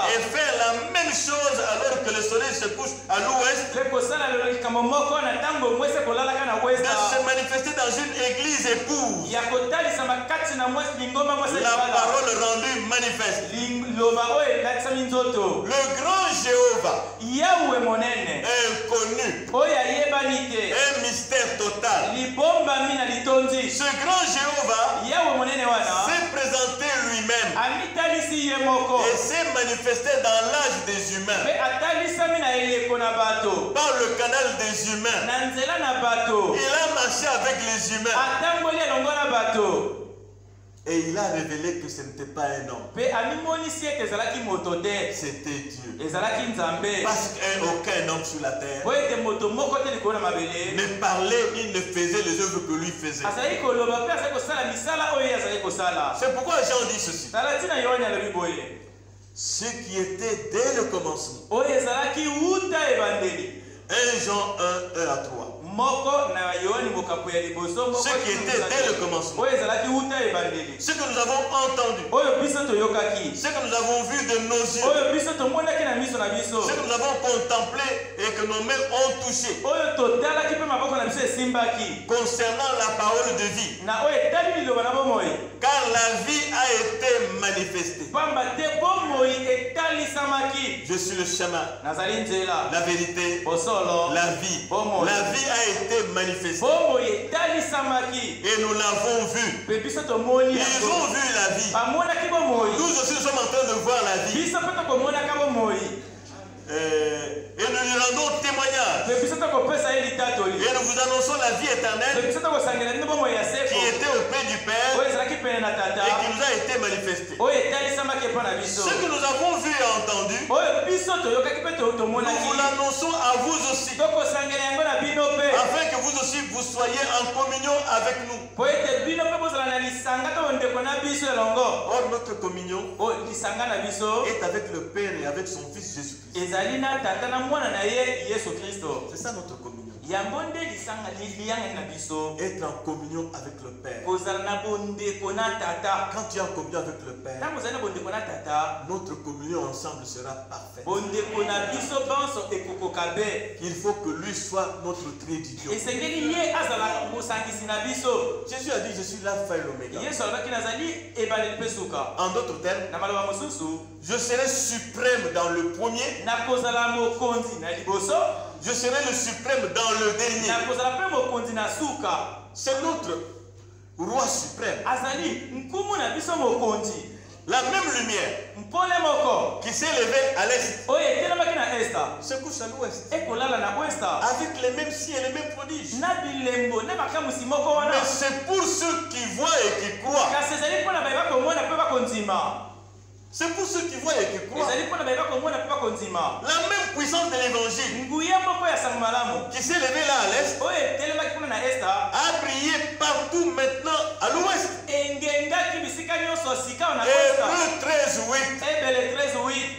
et faire la même chose alors que le soleil se couche à l'ouest, de se manifester dans une église épouse, la parole rendue manifeste. Le grand Jéhovah, inconnu, un mystère total. Ce grand Jéhovah s'est présenté lui-même et s'est manifesté dans l'âge des humains par le canal des humains. Il a marché avec les humains et il a révélé que ce n'était pas un homme, c'était Dieu. Parce qu'aucun homme sur la terre ne parlait ni ne faisait les œuvres que lui faisait. C'est pourquoi Jean dit ceci: ce qui était dès le commencement. 1 Jean 1, 1 à 3. Ce qui était dès le commencement. Ce que nous avons entendu. Ce que nous avons vu de nos yeux. Ce que nous avons contemplé et que nos mains ont touché. Concernant la parole de vie. Car la vie a été manifestée. Je suis le chemin, la vérité, la vie. La vie a été manifestée. Et nous l'avons vue. Ils ont vu la vie. Nous aussi nous sommes en train de voir la vie. Et nous lui rendons témoignage. Et nous vous annonçons la vie éternelle qui était auprès du Père et qui nous a été manifestée. Ce que nous avons vu et entendu, nous vous l'annonçons à vous aussi, afin que vous aussi vous soyez en communion avec nous. Or notre communion est avec le Père et avec son Fils Jésus-Christ. C'est ça notre communion. Être en communion avec le Père. Quand tu es en communion avec le Père, notre communion ensemble sera parfaite. Il faut que lui soit notre trait d'union. Jésus a dit: je suis l'alpha et l'oméga. En d'autres termes, je serai suprême dans le premier. Je serai le suprême dans le dernier. C'est notre roi suprême. La même lumière qui s'est levée à l'est se couche à l'ouest avec les mêmes signes et les mêmes prodiges. Mais c'est pour ceux qui voient et qui croient. C'est pour ceux qui voient et qui croient. La même puissance de l'évangile qui s'est levée là à l'est a brillé partout maintenant à l'ouest. Hébreux 13:8.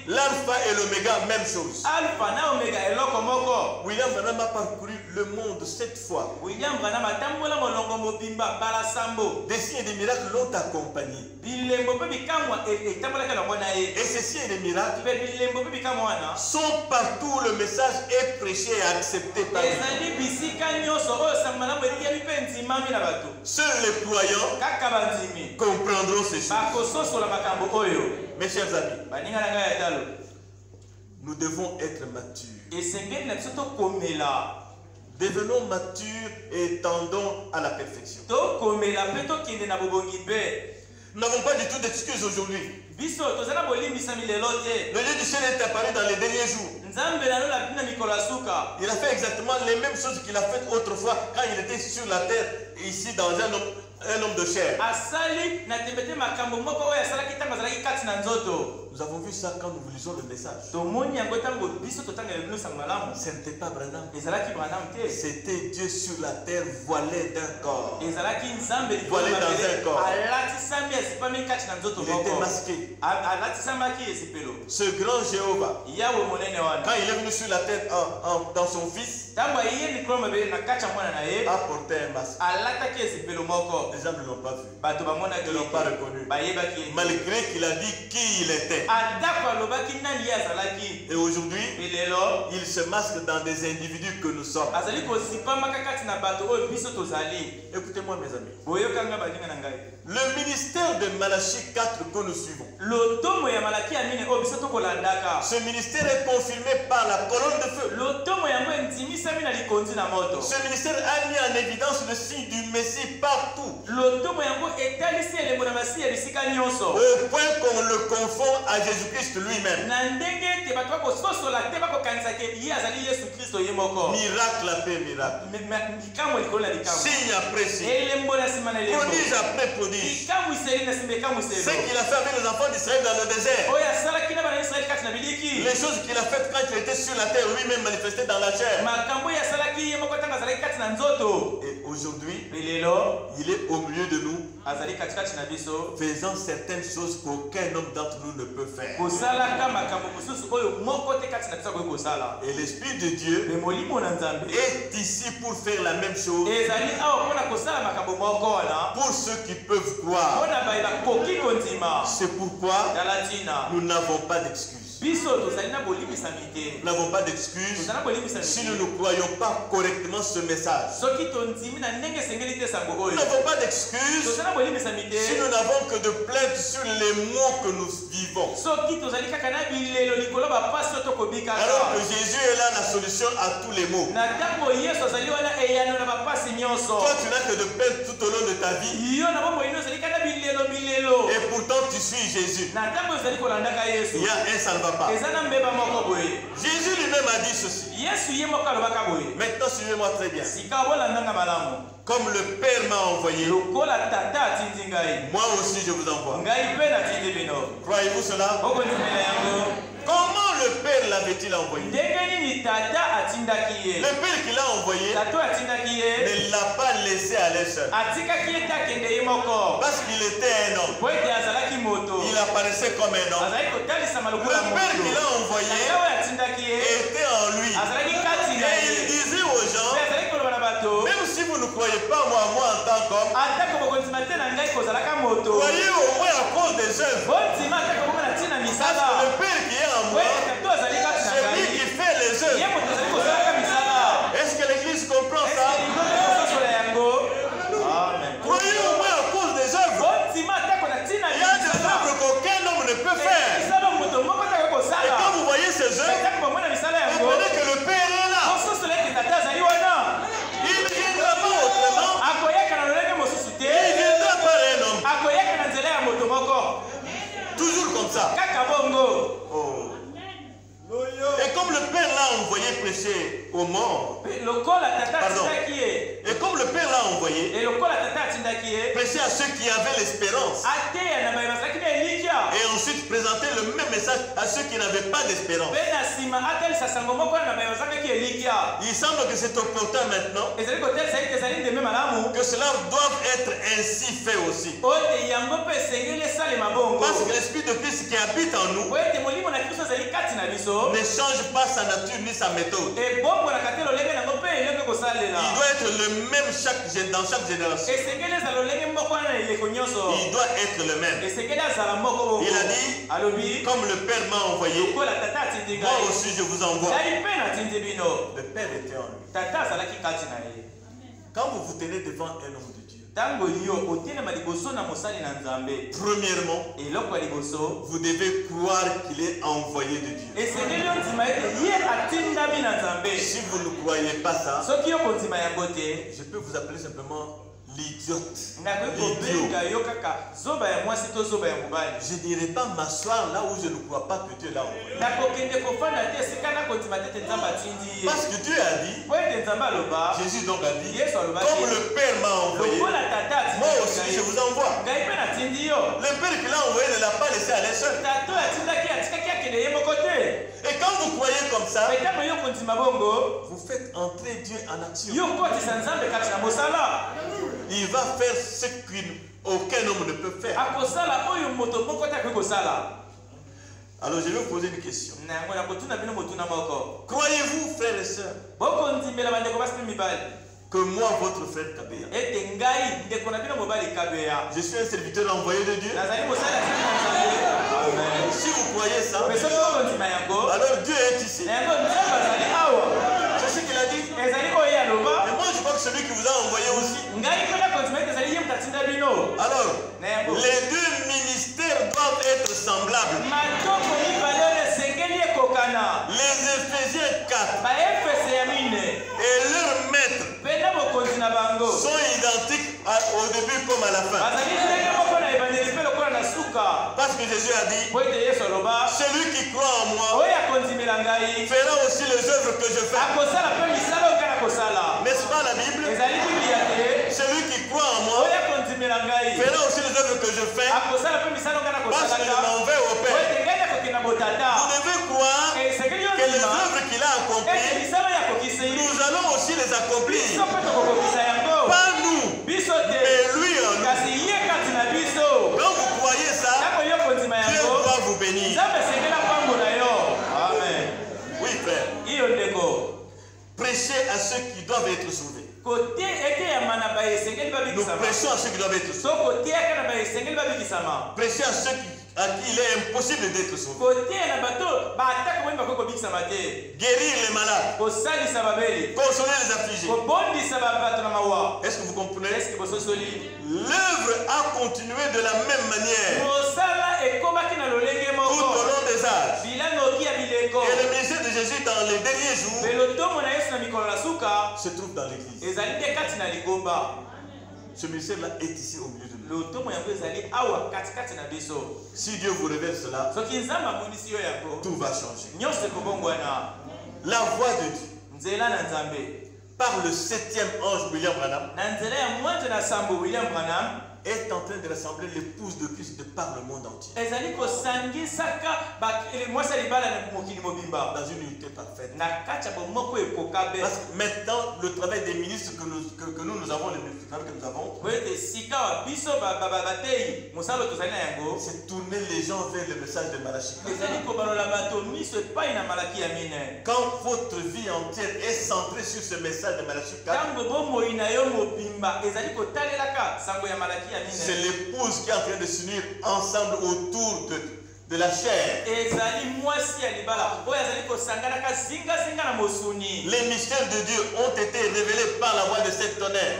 La Alpha et l'Oméga, même chose. Alpha na Omega eloko moko. William Branham a parcouru le monde 7 fois. William Branham atambola molongo mobimba bala sambo. Des signes et des miracles l'ont accompagné. Bilembo pe bikamwa etambola kana mwana ye. Et ces signes et des miracles Pe bilembo pe bikamwa na. sont partout, le message est prêché et accepté par les gens. Ezali bisika nyoso oyo sangana mwetia bipenzi mami na bato. Seuls les croyants Kaka bandimi. comprendront ces choses. Bakososola makambo oyo. Mes chers amis, Baninga na ngai ya talo. nous devons être matures. Esengeli na biso tokomela. Devenons matures et tendons à la perfection. Tokomela pe tokende na bobongi be. Nous n'avons pas du tout d'excuses aujourd'hui. Biso tozala bolimbisami lelo te. Le Dieu du ciel est apparu dans les derniers jours. Nzambe na lola bina mikolo ya suka. Il a fait exactement les mêmes choses qu'il a faites autrefois quand il était sur la terre, ici dans un homme de chair. Asali na tembete makambo moko oyo asalaki ntango azalaki kati na nzoto. Nous avons vu ça quand nous lisons le message. Tomoni yango ntango biso totangela bino sango malamu. Ce n'était pas Branham. Ezalaki Branham te. C'était Dieu sur la terre voilé d'un corps. Ezalaki Nzambe Voilé dans un corps. alatisami asipami kati na nzoto Il était moko. masqué. Alatisamaki esipelo. Ce grand Jéhovah, Yawe monene wana. quand il est venu sur la terre dans son fils, Ntango aye likolo mabele na kati ya mwana na ye. a porté un masque. Alataki esipelo moko. Les gens ne l'ont pas vu. Bato bamonaki Ils ne l'ont pas reconnu. bayebaki ye. Malgré qu'il a dit qui il était. Atako alobaki nani ye azalaki. Et aujourd'hui, Elelo il se masque dans des individus que nous sommes. azali kozipamaka kati na bato oyo biso tozali. Écoutez-moi mes amis. Boyokanga baninga na ngai. Le ministère de Malachie 4 que nous suivons. Lotomo ya malaki ya mine oyo biso tokolandaka. Ce ministère est confirmé par la colonne de feu. Lotomo yango endimisami na likonzi na moto. Ce ministère a mis en évidence le signe du Messie partout. Lotomo yango etalisi elembo na masi ya bisika nyonso. Au point qu'on le confond à Jésus-Christ lui-même. Na ndenge te bato bakososola te bakokanisa ke ye azali Yesu Kristo ye moko. Miracle après miracle. Likambo likolo na likambo. Signe après signe. Elembo na nsima na elembo. Prodige après prodige. Likamwiseli na nsima ekamwiselo. Ce qu'il a fait avec les enfants d'Israël dans le désert. Oyo asalaki na bana ya Israeli kati na biliki. Les choses qu'il a faites quand il était sur la terre, lui-même manifesté dans la chair. Makambo oyo asalaki ye moko ntango azalaki kati na nzoto. Et aujourd'hui, Lelo il est au milieu de nous, azali katikati na biso. faisant certaines choses qu'aucun homme d'entre nous ne peut faire. Kosalaka makambo mosusu oyo moko te kati na biso akoki kosala. Et l'Esprit de Dieu Me molimo na Nzambe est ici pour faire la même chose ezali awa mpona kosala makambo moko wana pour ceux qui peuvent croire. mpona baye bakoki kondima. C'est pourquoi Tala ntina nous n'avons pas d'excuses. biso tozali na bolimbisami te. Nous n'avons pas d'excuses Tozali na bolimbisami si nous te. ne croyons pas correctement ce message. Soki tondimi na ndenge esengeli te sango Nous oyo. n'avons pas d'excuses Tozali na bolimbisami si te. nous n'avons que de plaintes sur les maux que nous vivons. Soki tozali kaka na bilelo likolo bapasi oyo Alors tokobikaka. que Jésus est là, la solution à tous les maux. Na ntango Yesu azali wana eyano na bapasi nyonso. Toi, tu n'as que de peine tout au long de ta vie. Yo na bomoi ino ozali kaka bilelo. Et pourtant, tu suis Jésus. Na ntango ozali kolandaka Yesu. Il y a un, ça ne va pas. Eza na mbeba moko boye. Jésus lui-même a dit ceci. Yesu ye moko alobaka boye. Maintenant, suivez-moi très bien. Sika bolandanga malamu. Comme le Père m'a envoyé, Lokola tata atindi ngai. moi aussi je vous envoie. Ngai mpe natindi bino. Croyez-vous cela? Okondimela yango. Comment le Père l'avait-il envoyé? Ndenge nini tata atindaki ye. Le Père qui l'a envoyé Tato atindaki ye. ne l'a pas laissé à l'aise seul. Atikaki ye te akende ye moko. Parce qu'il était un homme. Po ete azalaki moto. Il apparaissait comme un homme. Azalaki kotalisama Le lokola Père qui moto. l'a envoyé Tata oyo atindaki ye. était en lui. Azalaki kati na Et il ye. disait aux gens, Pe azalaki koloba na bato. même si vous ne croyez pas moi en tant qu'homme, Atako bokondima te na ngai kozalaka moto. croyez au moins à cause des œuvres. Bondima atako bongo na ntina Parce que misala. le Père qui est en Po moi, ete tato azali kati na c'est lui ngai. qui fait les Ye œuvres. moto azali kosalaka misala. Est-ce que l'Église comprend Est-ce ça? que lingoto kososola yango? Amen. Croyez au moins à cause des œuvres. Bondima atako na ntina Il y a des misala. œuvres qu'aucun homme ne peut faire. Misala moto moko atako Et kosala. quand vous voyez ces œuvres, Atako bomona misala yango. comprenez que le Père est là. Kososola ete tata azali wana. Il ne viendra pas autrement. Akoyaka na lolenge mosusu te. Il viendra par un homme. Akoyaka na nzela ya moto moko. Toujours comme ça. Kaka bongo. Oh. Et comme le Père l'a envoyé prêcher aux morts, Lokola tata Pardon. atindaki ye. et comme le Père l'a envoyé Et lokola tata atindaki ye. prêcher à ceux qui avaient l'espérance, Ateya na baye bazalaki na elikya. et ensuite présenter le même message à ceux qui n'avaient pas d'espérance. Mpe na nsima atelisa sango moko na baye bazalaki elikya. Il semble que c'est opportun maintenant Ezali kotelisa ete ezali ndembe malamu. que que cela doit être ainsi fait aussi. Parce que l'Esprit de Christ qui habite en nous ne change pas sa nature ni sa méthode. Il doit être le même dans chaque génération. Il doit être le même. Il a dit, comme le Père m'a envoyé, moi aussi je vous envoie. Le Père était en lui. Quand vous vous tenez devant un homme de Dieu, premièrement, vous devez croire qu'il est envoyé de Dieu. Si vous ne croyez pas ça, je peux vous appeler simplement l'idiote. Je ne dirais pas m'asseoir là où je ne crois pas que Dieu l'a envoyé. Parce que Dieu a dit, Jésus donc a dit, comme le Père m'a envoyé, moi aussi je vous envoie. Le Père qui l'a envoyé ne l'a pas laissé aller seul. Et quand vous croyez comme ça, vous faites entrer Dieu en action. Il va faire ce qu'aucun homme ne peut faire. Alors je vais vous poser une question. Croyez-vous, frères et sœurs, que moi, votre frère Kabea, je suis un serviteur envoyé de Dieu? Si vous croyez ça, alors Dieu est ici. C'est ce qu'il a dit. Et moi je crois que celui qui vous a envoyé aussi. Alors, les deux ministères doivent être semblables. Les Éphésiens 4 et leur maître sont identiques au début comme à la fin. Parce que Jésus a dit, celui qui croit en moi fera aussi les œuvres que je fais. N'est-ce pas la Bible? Celui qui croit en moi fera aussi les œuvres que je fais. Parce que je m'en vais au Père. Vous devez croire que les œuvres qu'il a accomplies, nous allons aussi les accomplir. Pas nous, mais lui en nous. Quand vous croyez ça, Dieu va vous bénir. Amen. Oui, frère. Prêchez à ceux qui doivent être sauvés. Nous prêchons à ceux qui doivent être sauvés. Prêchez à ceux à qui il est impossible d'être sauvé. Guérir les malades. Consoler les affligés. Est-ce que vous comprenez? L'œuvre a continué de la même manière tout au long des âges. Et le ministère de Jésus dans les derniers jours se trouve dans l'église. Ce ministère-là est ici au milieu de nous. Si Dieu vous révèle cela, tout va changer. La voix de Dieu par le 7e ange William Branham est en train de rassembler l'épouse de Christ de par le monde entier. Dans une unité parfaite. Parce que maintenant, le travail des ministres que nous avons, c'est tourner les gens vers le message de Malachie. Quand votre vie entière est centrée sur ce message de Malachie 4, c'est l'épouse qui est en train de s'unir ensemble autour de la chair. Les mystères de Dieu ont été révélés par la voix de cette tonnerre.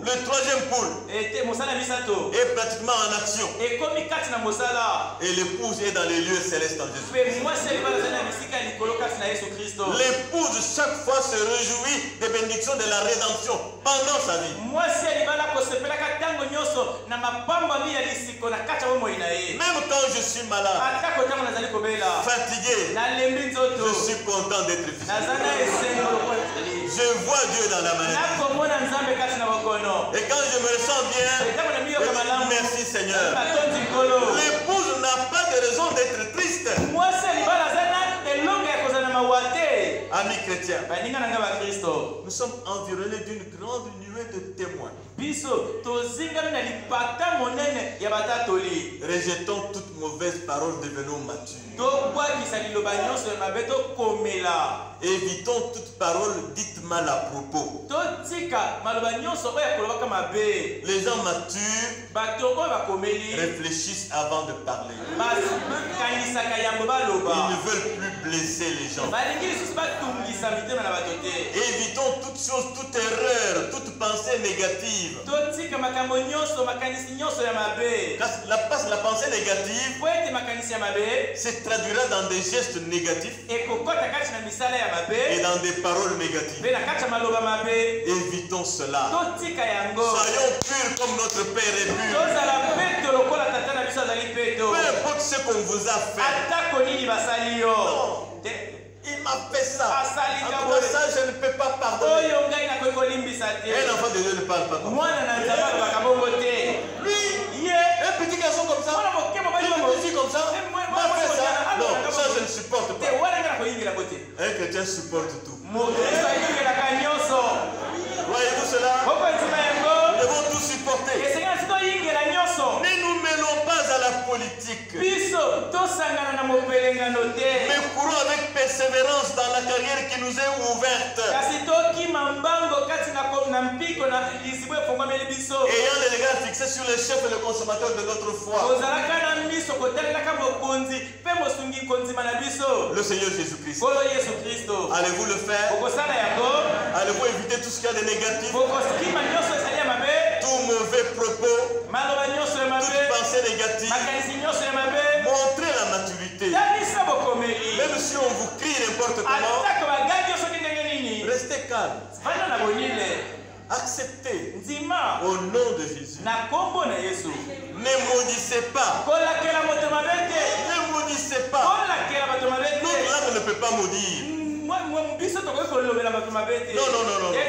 Le 3e pôle est pratiquement en action. Et l'épouse est dans les lieux célestes en Jésus. L'épouse chaque fois se réjouit des bénédictions de la rédemption pendant sa vie. Même quand je suis malade, fatigué, je suis content d'être vivant. Je vois Dieu dans la maladie. Et quand je me sens bien, je dis merci Seigneur. L'épouse n'a pas de raison d'être triste. À Amis chrétiens, baninga nanga ba Kristo nous sommes environnés d'une grande nuée de témoins. biso tozingami na lipata monene ya batatoli Rejetons toute mauvaise parole, devenons matures. tobwakisa liloba nyonso ya mabe tokomela Évitons toute parole dite mal à propos. totika maloba nyonso oyo akolobaka mabe. Les gens matures bato oyo bakomeli réfléchissent avant de parler. bakanisaka yango Ils baloba ne veulent plus blesser les gens. balingi lisusu batungisa mitema na bato te. Évitons toute chose, toute erreur, toute pensée négative. totika makambo nyonso makanisi nyonso ya mabe. Parce que la pensée négative po ete makanisi ya mabe se traduira dans des gestes négatifs ekokota kati na misala ya mabe et dans des paroles négatives. mpe na kati ya maloba mabe. Évitons cela. totika yango Soyons purs comme notre Père est pur. tozala peto lokola tata na biso azali peto. Peu importe ce qu'on vous a fait. atako nini basali yo. Non. Il m'a fait ça. Asali En tout cas, ça, je ne peux pas pardonner. oyo ngai nakoki kolimbisa te. Un enfant de Dieu ne parle pas comme ça. mwana na nzambe alobaka bongo te. Lui, ye un petit garçon comme ça, mwana moke mobali une bongo petite fille comme ça, m'a fait ça. Non, ça, je ne supporte te pas. wana ngai nakoyingelako te. Un chrétien supporte tout. mokristo ayingelaka nyonso. Voyez-vous cela? okoyinzima yango Nous devons tout supporter. esengeli si toyingela nyonso. Ne nous mêlons pas à la politique, biso tosangana na mopelengano te. mais courons avec persévérance dans la carrière qui nous est ouverte. kasi tokima mbango kati na mpiko na lizibo efungwameli biso. Ayant les regards fixés sur le chef et le consommateur de notre foi, kozalaka na miso kotalelaka mokonzi mpe mosungi konzima na biso. le Seigneur Jésus-Christ. nkolo yesu kristo. Allez-vous le faire? okosala yango. Allez-vous éviter tout ce qu'il y a de négatif, okokima nyonso ezali ya mabe. tout mauvais propos, maloba nyonso ya mabe. toute pensée négative? makanisi nyonso ya mabe. Montrez la maturité. talisa bokomeli. Même si on vous crie n'importe comment, atako bagai nyonso kindenge nini. restez calme. vanda na bonile. Acceptez ndima au nom de Jésus. na kombo na yesu. Ne maudissez pas. kolakela moto mabe te. Ne maudissez pas. kolakela bato mabe Notre te. langue ne peut pas maudire. biso tokoki kolobela bato mabe te. Non, non, non, non. te.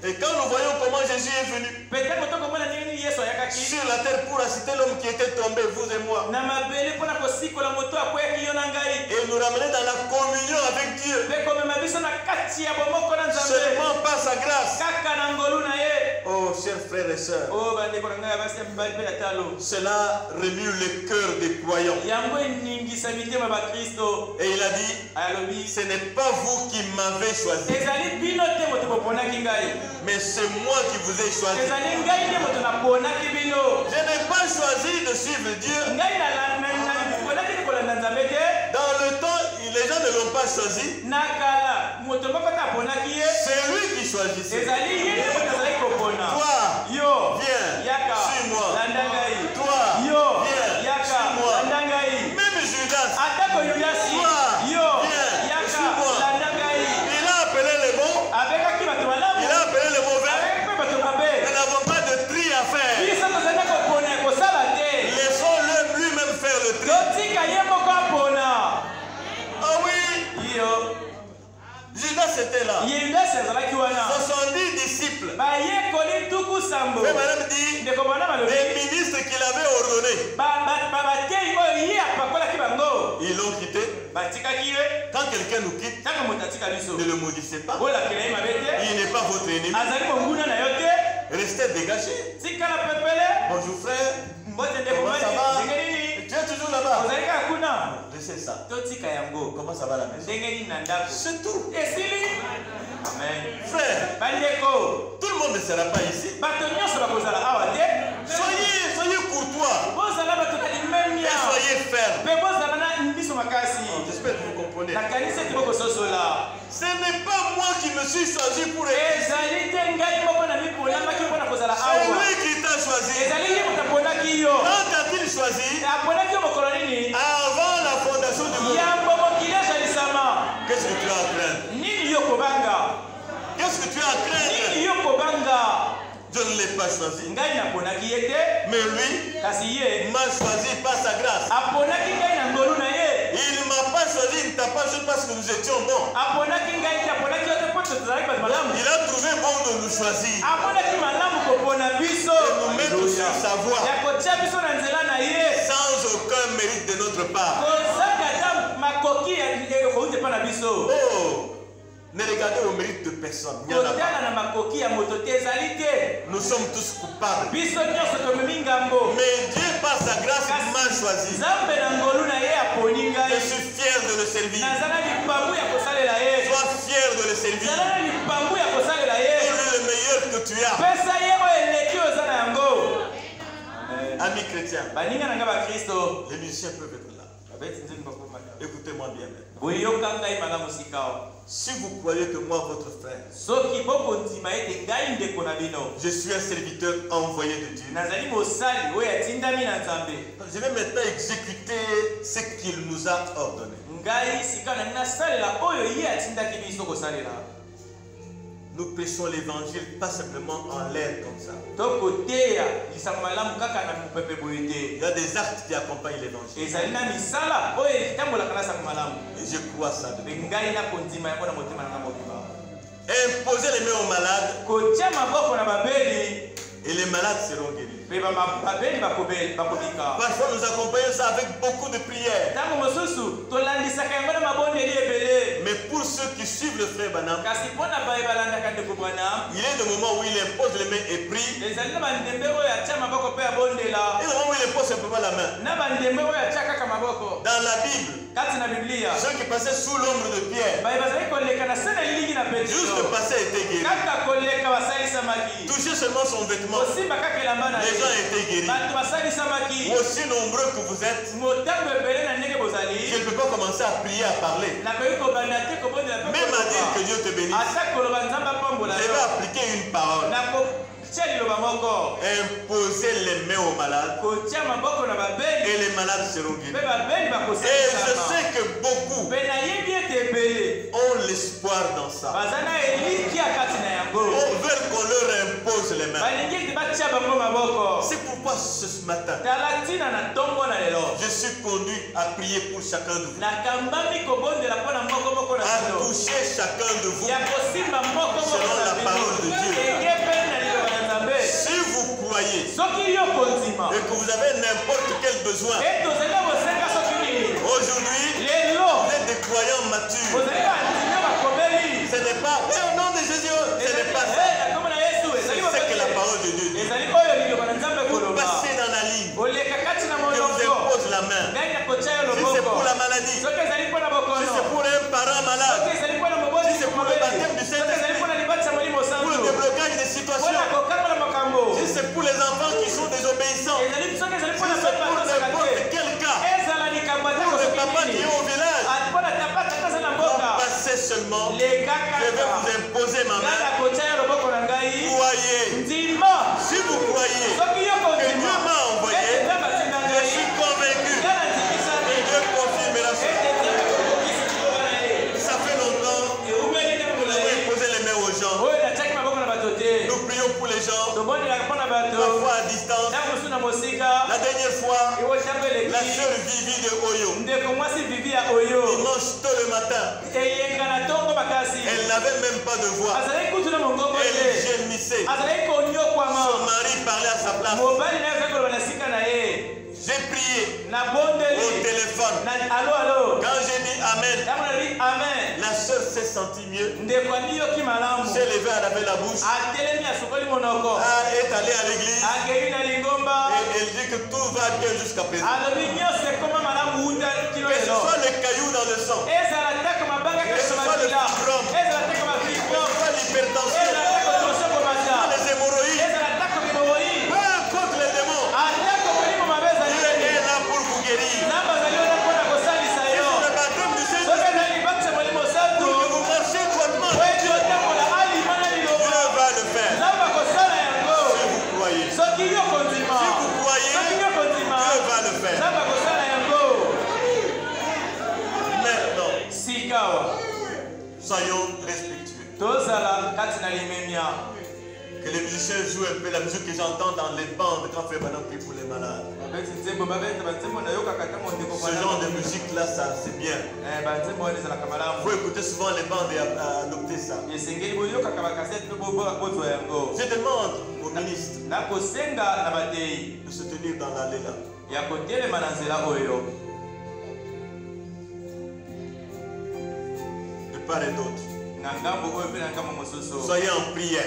Et quand nous voyons comment Jésus est venu peut-être tokomona ndenge nini yesu ayakaki. sur la terre pour assister l'homme qui était tombé, vous et moi, na mabele mpona kosikola moto akweyaki yo na ngai. et nous ramener dans la communion avec Dieu, mpe komema biso na kati ya bomoko na nzambe. seulement par sa grâce. kaka na ngolu na ye. Oh, chers frères et sœurs, o bandeko na ngai basi ya mibali mpe ya talo. cela remue le cœur des croyants. yango eningisa mitema ya bakristo. Et il a dit, alobi ce n'est pas vous qui m'avez choisi, ezali bino te moto boponaki ngai. mais c'est moi qui vous ai choisi. ezali ngai nde moto naponaki bino. Je n'ai pas choisi de suivre Dieu. ngai naponaki te kolanda nzambe te. Dans le temps, les gens ne l'ont pas choisi. na kala moto moko te aponaki ye. C'est lui qui choisissait. ezali ye nde moto azalaki kopona. Toi, yo viens, yaka suis-moi. landa ngai. Toi, yo viens, yaka suis-moi. landa ngai. Même Judas, atako yudasi. Toi, yo viens, yaka suis-moi. landa ngai. il a appelé les bons, abekaki bato malamu. il a appelé les mauvais. abekaki mpe bato mabe. Nous n'avons pas de tri à faire. biso tozali kopona ya kosala te. Laissons-le lui-même faire le tri. totika ye moko apona. Ah oui, yo Judas était là. yudasi azalaki wana. 70 disciples. bayekoli tuku sambo. Mais madame dit, ndeko bana balobi les ministres qu'il avait ordonnés, batei oyo ye apakolaki bango. ils l'ont quitté. batikaki ye. Quand quelqu'un nous quitte, ntango moto atika biso ne le maudissez pas. olakela ye mabe te. Il n'est pas votre ennemi. azali monguna na yo te. Restez dégagés. tikala pepele. Bonjour frère. mbote ndeko Comment mali ça va? ndenge nini. Tu es toujours là-bas. ozali kaka kuna. Laissez ça. totika yango. Comment ça va la maison? ndenge nini na ndako. C'est tout. esili. amen. Frère, bandeko tout le monde ne sera pas ici. bato nyonso bakozala awa te. Soyez courtois bozala bato na limemia. et soyez ferme. mpe bozala na miso makasi. J'espère que vous comprenez. nakanisi ete bokososola. Ce n'est pas moi qui me suis choisi pour être ici. ezali te ngai moko na miponamaki mpona kozala C'est awa. lui qui t'a choisi. ezali ye moto aponaki yo. Quand a-t-il choisi? aponaki yo mokolo nini. Avant la fondation du monde. yambo mokili ezalisama. Qu'est-ce que tu as à craindre? nini yo kobanga. Qu'est-ce que tu as à craindre? nini yo kobanga. Je ne l'ai pas choisi. ngai naponaki ye te. Mais lui kasi ye m'a choisi par sa grâce. aponaki ngai na ngolu na ye. Il ne m'a pas choisi, il ne t'a pas choisi parce que nous étions bons. aponaki ngai te aponaki yo te mpo tozalaki bato malamu. Il a trouvé bon de nous choisir. amonaki malamu kopona biso. Et nous mettre sur sa voie. ya kotia biso na nzela na ye. Sans aucun mérite de notre part. kozanga ata makoki ekouti mpa na biso. Oh, Ne regardez au mérite de personne. Il n'y en a pas. Nous sommes tous coupables. Mais Dieu, par sa grâce, m'a choisi. Je suis fier de le servir. Sois fier de le servir. Donne-lui le meilleur que tu as. Amis chrétiens, les musiciens peuvent être là. Écoutez-moi bien. Si vous croyez que moi, votre frère, je suis un serviteur envoyé de Dieu, je vais maintenant exécuter ce qu'il nous a ordonné. Nous prêchons l'évangile pas simplement en l'air comme ça. Il y a des actes qui accompagnent l'évangile. Et je crois ça. Imposer les mains aux malades et les malades seront guéris. Parfois nous accompagnons ça avec beaucoup de prières. Mais pour ceux qui suivent le frère Branham, il est le moment où il impose les mains et prie. Et le moment où il impose simplement la main. Dans la Bible, ceux qui passaient sous l'ombre de Pierre, juste le passé était guéri. Toucher seulement son vêtement, les gens étaient guéris. Aussi nombreux que vous êtes, je ne peux pas commencer à prier, à parler. Même à dire que Dieu te bénisse. Je vais appliquer une parole. Imposer les mains aux malades et les malades seront guéris. Et je sais que beaucoup ont l'espoir dans ça. On veut qu'on leur impose les mains. C'est pourquoi ce matin je suis conduit à prier pour chacun de vous, à toucher chacun de vous selon la parole de Dieu. Si vous croyez et que vous avez n'importe quel besoin, aujourd'hui, vous êtes des croyants matures. Ce n'est pas, au nom de Jésus, ce n'est pas ça. C'est que la parole de Dieu dit. Vous passez dans la ligne, je vous impose la main. Si c'est pour la maladie, si c'est pour un parent malade, si c'est pour le baptême du Saint-Esprit, pour le déblocage des situations, si c'est pour les enfants qui sont désobéissants, si c'est pour n'importe quel cas, pour les papas qui sont au village, vous passez seulement, je vais vous imposer ma main. Croyez, si vous croyez que Dieu m'a envoyé, je suis convaincu que Dieu confirmera ça. Ça fait longtemps que nous avons imposé les mains aux gens. Nous prions pour les gens, parfois à distance. La dernière fois, la sœur Vivi de Oyo, dimanche tôt le matin, elle n'avait même pas de voix. Elle gémissait. Son mari parlait à sa place. J'ai prié au téléphone. Quand j'ai dit Amen, la sœur s'est sentie mieux. S'est levée, elle avait la bouche. Elle est allée à l'église. Et elle dit que tout va bien jusqu'à présent. Que ce soit les cailloux dans le sang, que ce soit le fibrome, que ce soit l'hypertension, les hémorroïdes, peu importe les démons, Dieu est là pour vous guérir. C'est le baptême du Saint-Esprit pour que vous marchiez droitement. Dieu va le faire. Si vous croyez, Dieu va le faire. Maintenant, soyons respectueux. Que les musiciens jouent un peu la musique que j'entends dans les bandes quand Frère Branham prie pour les malades. Ce genre de musique là, ça c'est bien. Il faut écouter souvent les bandes et adopter ça. Je demande au ministre de se tenir dans l'allée là. De part et d'autre. Soyez en prière.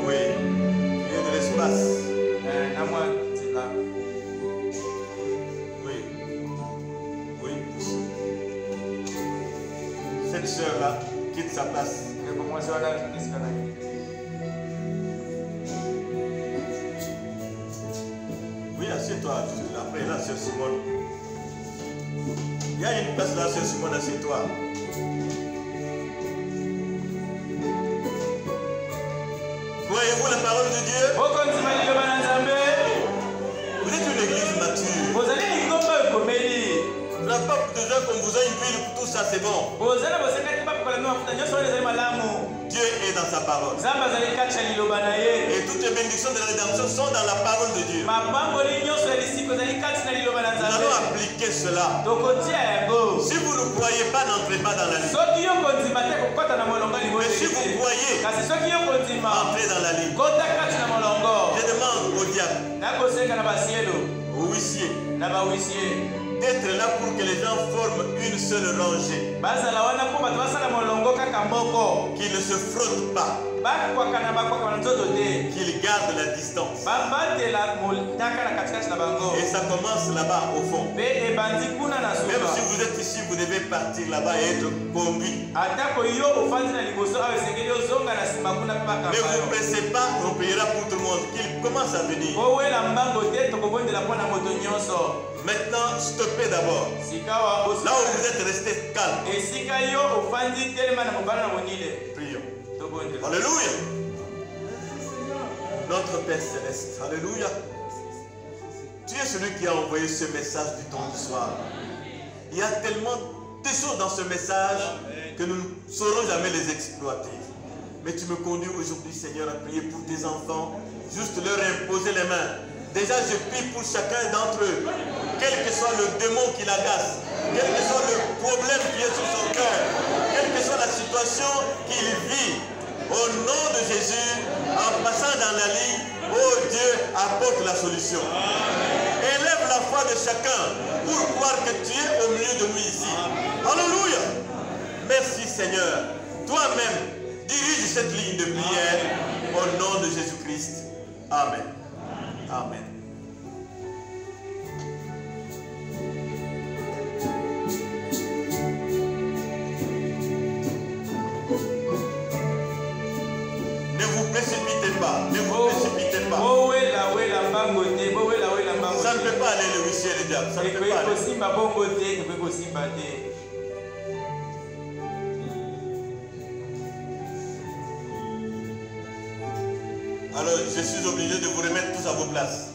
Oui, il y a de l'espace. Oui. Oui. Cette sœur-là quitte sa place. Oui, assieds-toi. Après, là, sœur Simone. Il y a une place là, sœur Simone, assieds-toi. Croyez-vous la parole de Dieu? Vous êtes une église mature. Tu n'as pas besoin qu'on vous a une huile pour tout ça, c'est bon. Dieu est dans sa parole. Et toutes les bénédictions de la rédemption sont dans la parole de Dieu. Nous allons appliquer cela. Si vous ne croyez pas, n'entrez pas dans la ligne. Mais si vous croyez, entrez dans la ligne. Je demande au diable, au huissier, d'être là pour que les gens forment une seule rangée. Qu'ils ne se frottent pas. Qu'ils gardent la distance. Et ça commence là-bas au fond. Même si vous êtes ici, vous devez partir là-bas et être conduit. Ne vous pressez pas, on priera pour tout le monde. Qu'ils commencent à venir. Maintenant, stoppez d'abord. Là où vous êtes resté calme. Prions. Alléluia. Notre Père Céleste. Alléluia. Tu es celui qui a envoyé ce message du temps du soir. Il y a tellement de choses dans ce message que nous ne saurons jamais les exploiter. Mais tu me conduis aujourd'hui, Seigneur, à prier pour tes enfants. Juste leur imposer les mains. Déjà, je prie pour chacun d'entre eux. Quel que soit le démon qui l'agace, quel que soit le problème qui est sur son cœur, quelle que soit la situation qu'il vit, au nom de Jésus, en passant dans la ligne, oh Dieu, apporte la solution. Élève la foi de chacun pour croire que tu es au milieu de nous ici. Alléluia. Merci Seigneur. Toi-même, dirige cette ligne de prière au nom de Jésus-Christ. Amen. Amen. Ne vous précipitez pas. Ne vous précipitez pas. Ça ne peut pas aller le huissier et le diable. Ça ne peut pas aller. Alors, je suis obligé de vous remettre tous à vos places.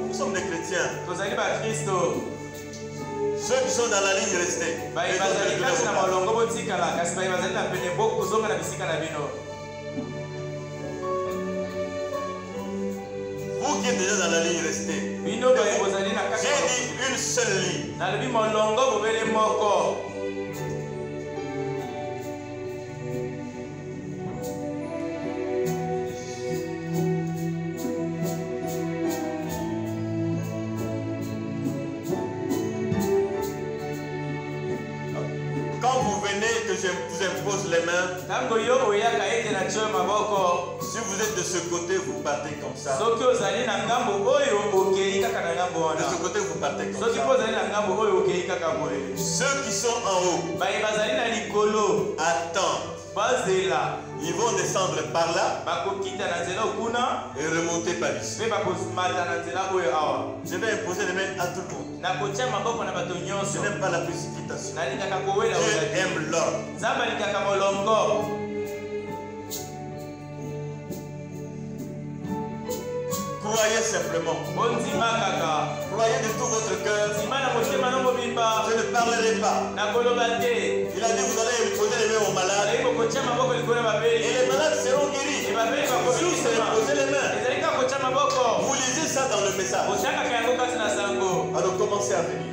Nous sommes des chrétiens. Ceux qui sont dans la ligne, restez. Vous qui êtes déjà dans la ligne, restez. J'ai dit une seule ligne. Que je vous impose les mains. Si vous êtes de ce côté, vous partez comme ça. De ce côté, vous partez comme ça. Ceux qui sont en haut attendent. Ils vont descendre par là et remonter par ici. Je vais imposer les mains à tout le monde. Je n'aime pas la précipitation. Dieu aime l'ordre. Croyez simplement. Croyez de tout votre cœur. Je ne parlerai pas. Il a dit vous allez imposer les mains aux malades. Et les malades seront guéris. Juste imposer les mains. Vous lisez ça dans le message. Alors commencez à venir.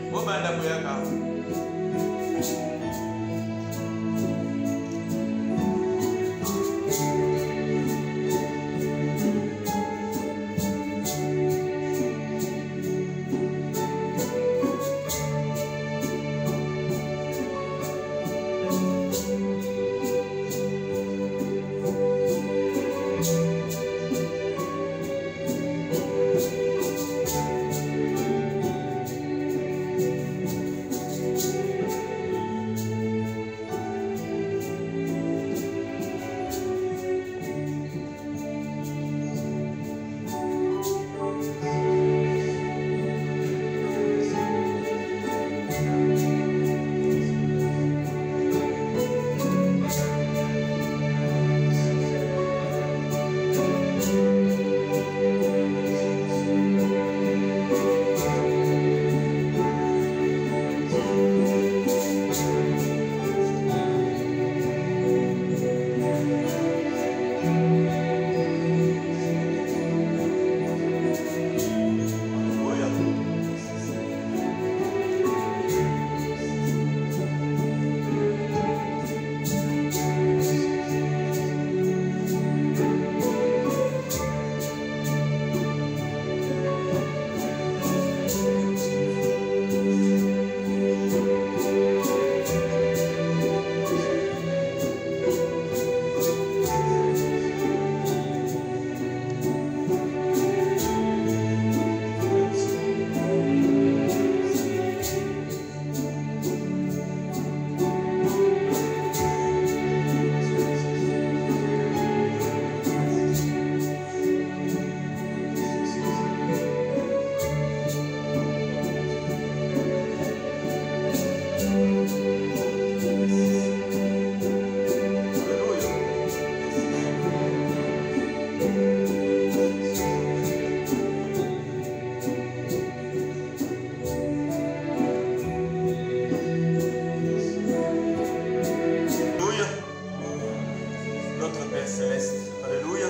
Céleste. Alléluia.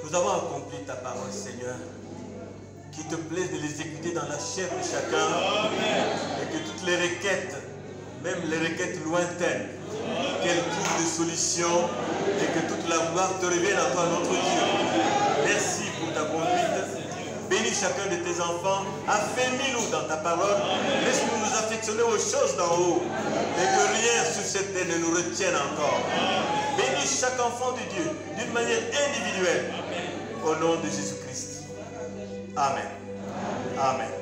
Nous avons accompli ta parole, Seigneur. Qu'il te plaise de les écouter dans la chair de chacun. Et que toutes les requêtes, même les requêtes lointaines, qu'elles trouvent des solutions et que toute la gloire te revienne à toi, notre Dieu. Merci pour ta conduite. Bénis chacun de tes enfants. Affermis-nous dans ta parole. Laisse-nous nous affectionner aux choses d'en haut. Et que rien sur cette terre ne nous retienne encore. Bénis chaque enfant de Dieu d'une manière individuelle. Au nom de Jésus-Christ. Amen. Amen.